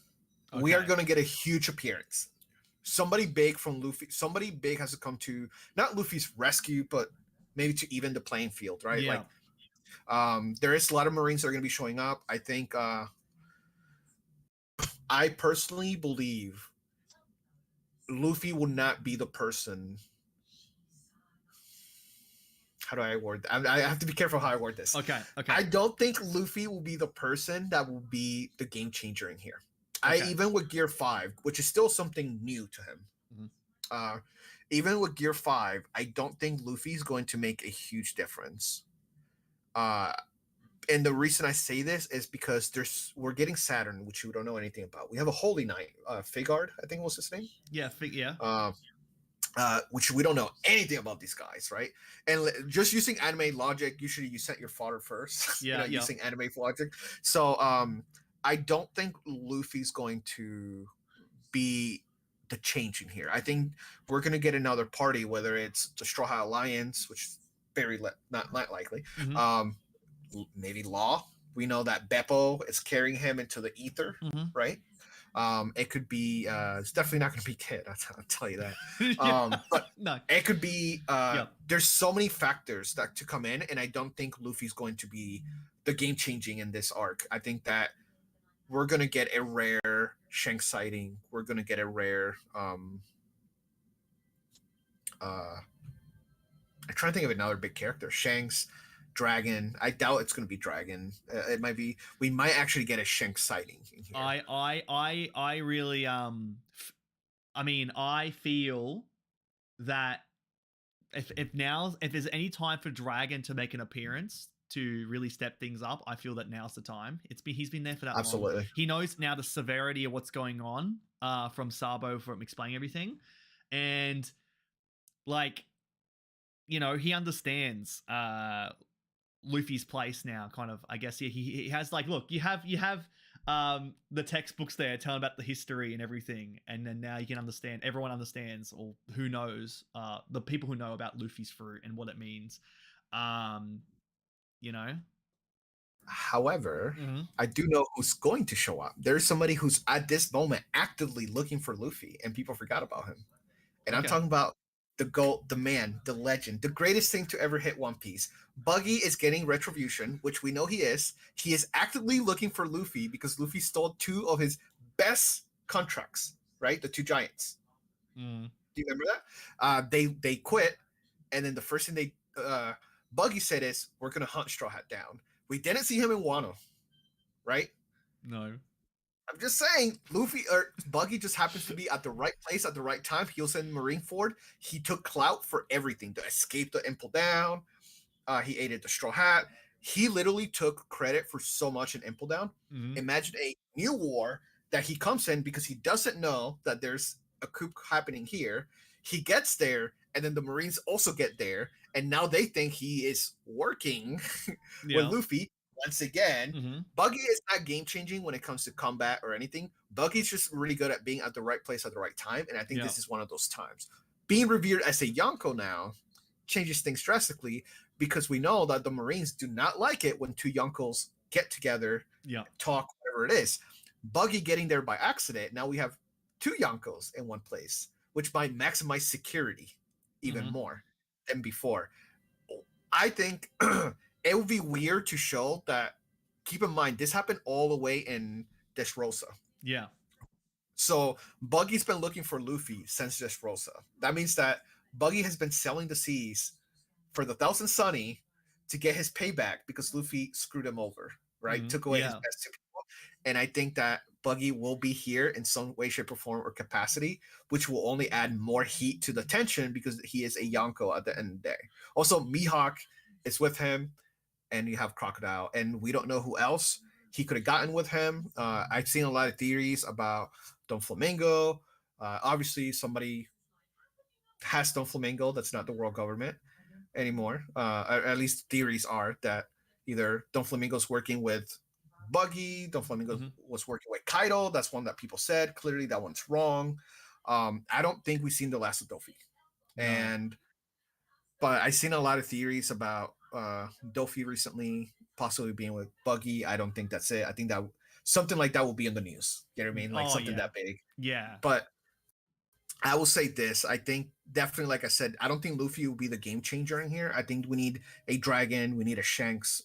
Okay. We are going to get a huge appearance. Somebody big from Luffy. Somebody big has to come to not Luffy's rescue, but maybe to even the playing field, right? Yeah. Like, there is a lot of Marines that are going to be showing up. I think. I personally believe Luffy will not be the person. How do I word that? I have to be careful how I word this. Okay. I don't think Luffy will be the person that will be the game changer in here. Okay. Even with Gear 5, which is still something new to him. Even with Gear 5, I don't think Luffy's going to make a huge difference. And the reason I say this is because we're getting Saturn, which we don't know anything about. We have a Holy Knight, Figard, I think was his name. Yeah, which we don't know anything about these guys, right? And just using anime logic, usually you sent your father first. Yeah, using anime logic. So I don't think Luffy's going to be the change in here. I think we're going to get another party, whether it's the Straw Hat Alliance, which is very not likely. Maybe Law. We know that Beppo is carrying him into the ether, right? It could be it's definitely not going to be Kid. I'll tell you that. Yeah. But No. it could be. Yep. There's so many factors that to come in, and I don't think Luffy's going to be the game changing in this arc. I think that we're gonna get a rare Shanks sighting. We're gonna get a rare. I'm trying to think of another big character. Shanks, Dragon. I doubt it's gonna be Dragon. It might be. We might actually get a Shanks sighting in here. I really I mean, I feel that if there's any time for Dragon to make an appearance to really step things up, I feel that now's the time. He's been there for that Absolutely. long. He knows now the severity of what's going on from Sabo, from explaining everything, and like, you know, he understands Luffy's place now. Kind of, I guess. He has like, look, you have the textbooks there telling about the history and everything, and then now you can understand, everyone understands, or who knows, the people who know about Luffy's fruit and what it means, you know. However, I do know who's going to show up. There's somebody who's at this moment actively looking for Luffy, and people forgot about him. And I'm talking about the GOAT, the man, the legend, the greatest thing to ever hit One Piece. Buggy is getting retribution, which we know he is. He is actively looking for Luffy because Luffy stole 2 of his best contracts, right? The 2 giants. Do you remember that? They quit, and then the first thing they Buggy said is, "We're gonna hunt Straw Hat down." We didn't see him in Wano, right? No. I'm just saying, Luffy or Buggy just happens to be at the right place at the right time. He was in Marineford. He took clout for everything. To escape the Impel Down. He aided the Straw Hat. He literally took credit for so much in Impel Down. Imagine a new war that he comes in because he doesn't know that there's a coup happening here. He gets there, and then the Marines also get there, and now they think he is working with Luffy once again. Buggy is not game changing when it comes to combat or anything. Buggy's just really good at being at the right place at the right time, and I think this is one of those times. Being revered as a Yonko now changes things drastically, because we know that the Marines do not like it when 2 Yonkos get together, talk, whatever it is. Buggy getting there by accident, now we have 2 Yonkos in one place, which might maximize security even more than before. I think it would be weird to show that. Keep in mind, this happened all the way in Dressrosa. Yeah. So Buggy's been looking for Luffy since Dressrosa. That means that Buggy has been selling the seas for the Thousand Sunny to get his payback because Luffy screwed him over, right? Took away his best 2 people. And I think that Buggy will be here in some way, shape, or form or capacity, which will only add more heat to the tension because he is a Yonko at the end of the day. Also, Mihawk is with him, and you have Crocodile, and we don't know who else he could have gotten with him. I've seen a lot of theories about Don Flamingo. Obviously, somebody has Don Flamingo that's not the world government anymore. At least theories are that either Don Flamingo's working with Buggy, Don Flamingo was working with Kaido. That's one that people said. Clearly, that one's wrong. I don't think we've seen the last of Dofi. But I've seen a lot of theories about Dofi recently possibly being with Buggy. I don't think that's it. I think that something like that will be in the news. You know what I mean? Like something that big. Yeah. But I will say this. I think definitely, like I said, I don't think Luffy will be the game changer in here. I think we need a Dragon. We need a Shanks.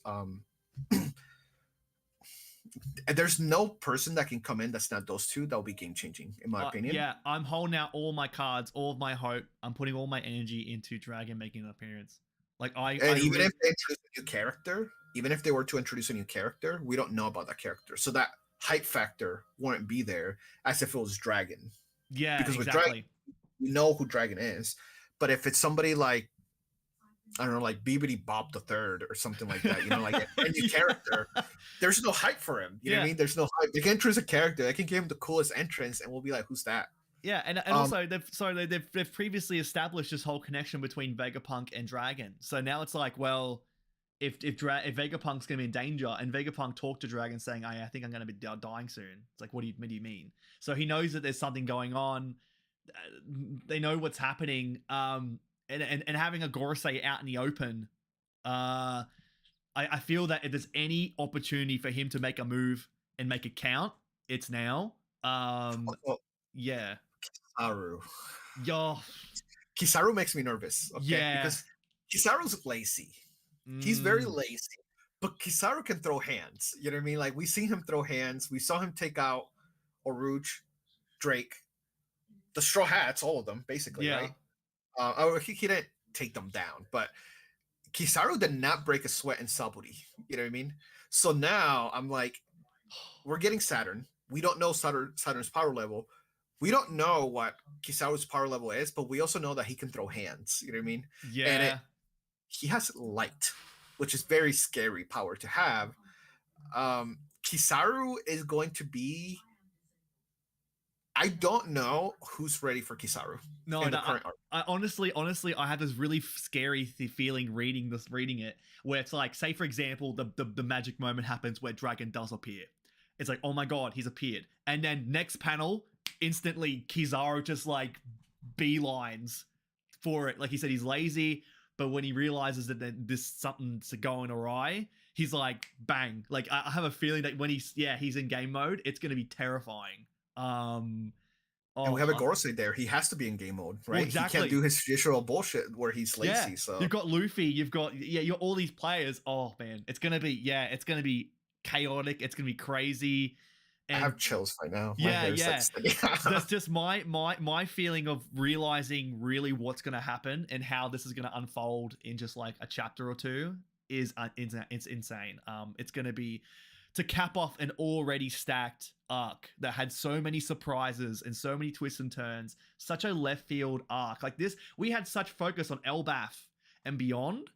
There's no person that can come in that's not those 2 that will be game changing, in my opinion. Yeah, I'm holding out all my cards, all of my hope. I'm putting all my energy into Dragon making an appearance. Like if they introduce a new character, even if they were to introduce a new character, we don't know about that character, so that hype factor wouldn't be there as if it was Dragon. Yeah, because exactly. With Dragon, we know who Dragon is, but if it's somebody like, I don't know, like Bibbidi Bob the Third or something like that, you know, like a new character, there's no hype for him. You know what I mean? There's no hype. They can introduce a character, they can give him the coolest entrance, and we'll be like, who's that? Yeah, and also they've previously established this whole connection between Vegapunk and Dragon. So now it's like, well, if Vegapunk's gonna be in danger, and Vegapunk talked to Dragon saying, I think I'm gonna be dying soon. It's like, what do you mean? So he knows that there's something going on. They know what's happening. And having a Gorosei out in the open, I feel that if there's any opportunity for him to make a move and make it count, it's now. Also, Yeah. Kizaru. Yo. Kizaru makes me nervous, okay? Yeah. Because Kizaru's lazy. He's very Mm. lazy. But Kizaru can throw hands. You know what I mean? Like we see him throw hands. We saw him take out Oruge, Drake, the Straw Hats, all of them, basically, Yeah. right? He didn't take them down, but Kizaru did not break a sweat in Saburi. You know what I mean? So now I'm like, we're getting Saturn. We don't know Saturn's power level. We don't know what Kizaru's power level is, but we also know that he can throw hands. You know what I mean? And Yeah. he has light, which is very scary power to have. Kizaru is going to be. I don't know who's ready for Kizaru No, in the no. current arc. I honestly, I had this really scary feeling reading it, where it's like, say for example, the magic moment happens where Dragon does appear. It's like, oh my god, he's appeared, and then next panel, instantly Kizaru just like beelines for it. Like he said, he's lazy, but when he realizes that this something's going awry, he's like, bang. Like I have a feeling that when he's in game mode, it's gonna be terrifying. And we have a Oh, Gorosei there. He has to be in game mode, well, right? He can't exactly. do his traditional bullshit where he's Yeah, lazy. So you've got Luffy, you've got you're all these players. Oh man, it's gonna be chaotic. It's gonna be crazy, I and have chills right now. My yeah, hair is like yeah. sticking That's just my feeling of realizing really what's gonna happen and how this is gonna unfold in just like a chapter or two is it's insane. It's gonna be to cap off an already stacked arc that had so many surprises and so many twists and turns, such a left field arc. Like this, we had such focus on Elbaf and beyond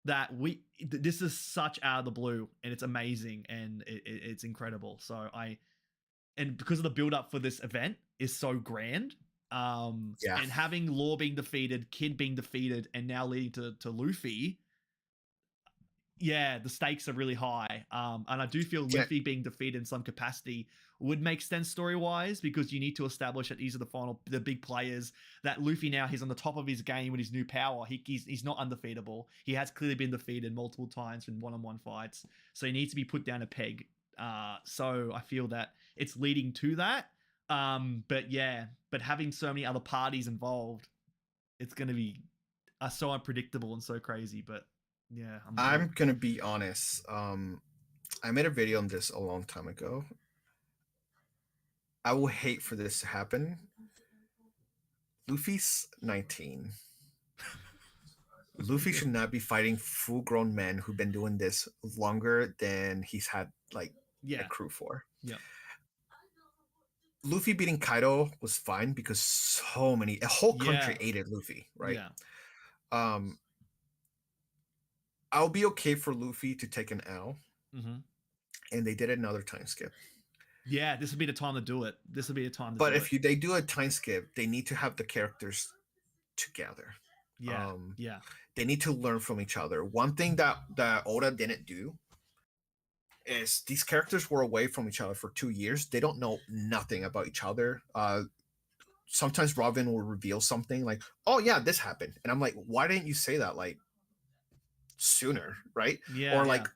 that this is such out of the blue, and it's amazing, and it's incredible. So and because of the build up for this event is so grand, Yeah. and having Law being defeated, Kid being defeated, and now leading to Luffy, yeah, the stakes are really high. And I do feel Luffy being defeated in some capacity would make sense story wise, because you need to establish that these are the big players. That Luffy now, he's on the top of his game with his new power. He's not undefeatable. He has clearly been defeated multiple times in one-on-one fights, so he needs to be put down a peg. So I feel that it's leading to that. But having so many other parties involved, it's going to be so unpredictable and so crazy. But yeah, I'm gonna be honest. I made a video on this a long time ago. I will hate for this to happen. Luffy's 19. Luffy should not be fighting full-grown men who've been doing this longer than he's had like a crew for. Yeah. Luffy beating Kaido was fine because a whole country hated Luffy, right? Yeah. I'll be okay for Luffy to take an L. Mm-hmm. And they did another time skip. Yeah, this would be the time to do it. But if they do a time skip, they need to have the characters together. Yeah. They need to learn from each other. One thing that Oda didn't do is these characters were away from each other for 2 years. They don't know nothing about each other. Sometimes Robin will reveal something like, "Oh yeah, this happened," and I'm like, "Why didn't you say that like sooner, right?" Yeah. Or like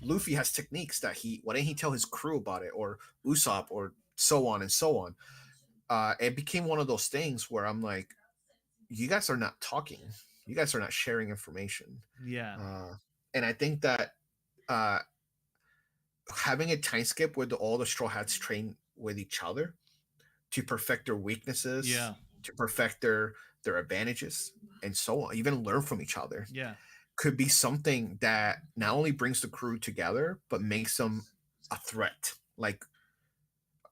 Luffy has techniques that why didn't he tell his crew about it, or Usopp, or so on and so on. It became one of those things where I'm like, you guys are not talking. You guys are not sharing information. Yeah. And I think that having a time skip where all the Straw Hats train with each other to perfect their weaknesses, to perfect their advantages, and so on, even learn from each other. Yeah. Could be something that not only brings the crew together, but makes them a threat. Like,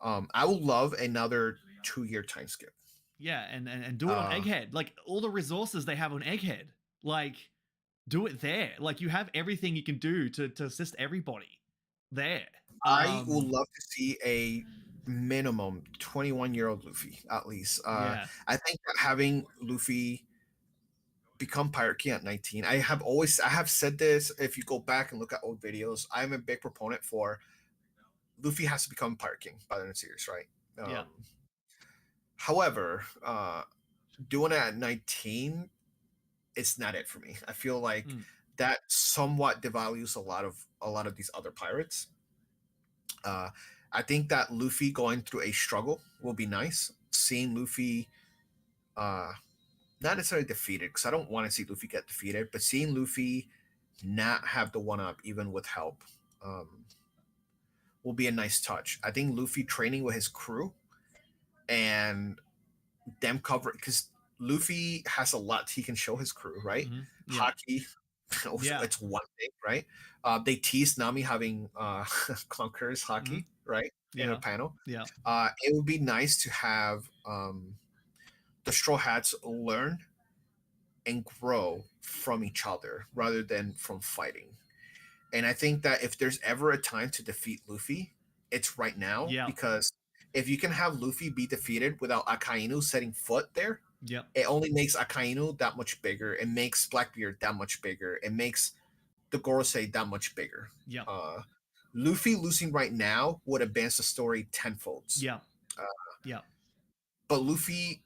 I would love another 2-year time skip. Yeah, and do it on Egghead. Like all the resources they have on Egghead, like do it there. Like you have everything you can do to assist everybody there. I would love to see a minimum 21-year-old Luffy at least. I think that having Luffy become Pirate King at 19. I have said this. If you go back and look at old videos, I'm a big proponent for Luffy has to become Pirate King by the end of the series, right? However, doing it at 19, it's not it for me. I feel like that somewhat devalues a lot of these other pirates. I think that Luffy going through a struggle will be nice. Seeing Luffy, uh, not necessarily defeated, because I don't want to see Luffy get defeated, but seeing Luffy not have the one up even with help, um, will be a nice touch. I think Luffy training with his crew and them cover, because Luffy has a lot he can show his crew, right? Yeah. Hockey, Yeah. it's one thing, right? They teased Nami having clunkers hockey, right? In a Yeah. panel. Yeah. It would be nice to have the Straw Hats learn and grow from each other rather than from fighting. And I think that if there's ever a time to defeat Luffy, it's right now, Yeah. because if you can have Luffy be defeated without Akainu setting foot there, Yep. it only makes Akainu that much bigger. It makes Blackbeard that much bigger. It makes the Gorosei that much bigger. Yeah. Luffy losing right now would advance the story tenfold. Yeah. Yeah. But Luffy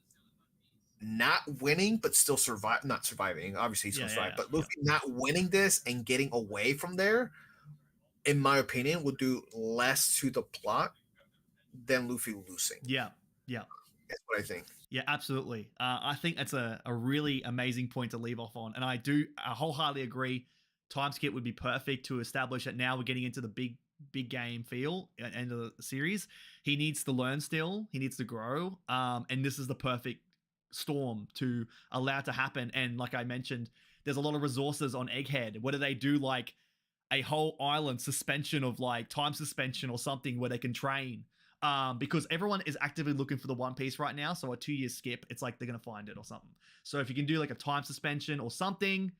not winning, but still not surviving. Obviously, he's going to survive. But Luffy not winning this and getting away from there, in my opinion, would do less to the plot than Luffy losing. Yeah. Yeah. That's what I think. Yeah, absolutely. I think that's a really amazing point to leave off on. And I wholeheartedly agree. Time skip would be perfect to establish that now we're getting into the big game feel at end of the series. He needs to learn still. He needs to grow. And this is the perfect storm to allow it to happen. And like I mentioned, there's a lot of resources on Egghead. What do they do? Like a whole island suspension of like time suspension or something where they can train. Because everyone is actively looking for the One Piece right now. So a 2-year skip, it's like they're going to find it or something. So if you can do like a time suspension or something,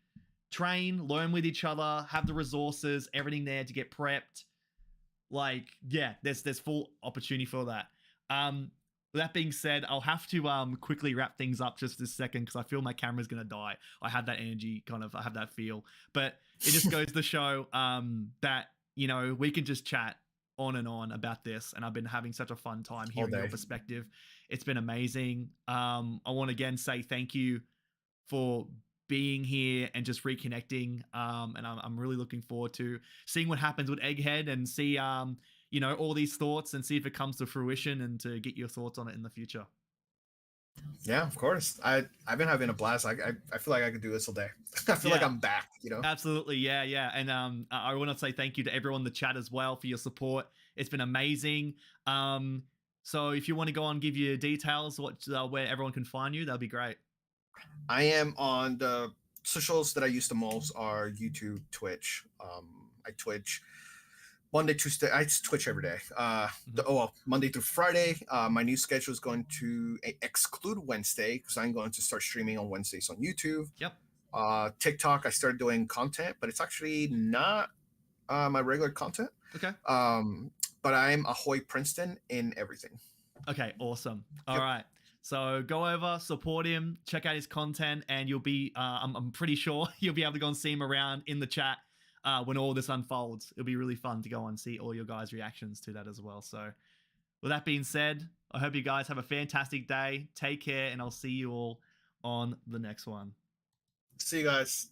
train, learn with each other, have the resources, everything there to get prepped. Like, yeah, there's full opportunity for that. With that being said, I'll have to quickly wrap things up just this second because I feel my camera's going to die. I have that energy, I have that feel. But it just goes to show that, you know, we can just chat on and on about this, and I've been having such a fun time hearing your perspective. It's been amazing. I want to again say thank you for being here and just reconnecting. And I'm really looking forward to seeing what happens with Egghead and see you know, all these thoughts and see if it comes to fruition and to get your thoughts on it in the future. Yeah, of course. I've been having a blast. I feel like I could do this all day. I feel like I'm back, you know? Absolutely. Yeah. And I want to say thank you to everyone in the chat as well for your support. It's been amazing. So if you want to go on, give your details, where everyone can find you, that'd be great. I am on the socials that I use the most are YouTube, Twitch. I Twitch Monday, Tuesday. I Twitch every day. Monday through Friday. My new schedule is going to exclude Wednesday because I'm going to start streaming on Wednesdays on YouTube. Yep. TikTok, I started doing content, but it's actually not my regular content. Okay. But I'm Ahoy Princeton in everything. Okay, awesome. All right. So go over, support him, check out his content, and you'll be, I'm pretty sure you'll be able to go and see him around in the chat when all this unfolds. It'll be really fun to go and see all your guys' reactions to that as well. So with that being said, I hope you guys have a fantastic day. Take care, and I'll see you all on the next one. See you guys.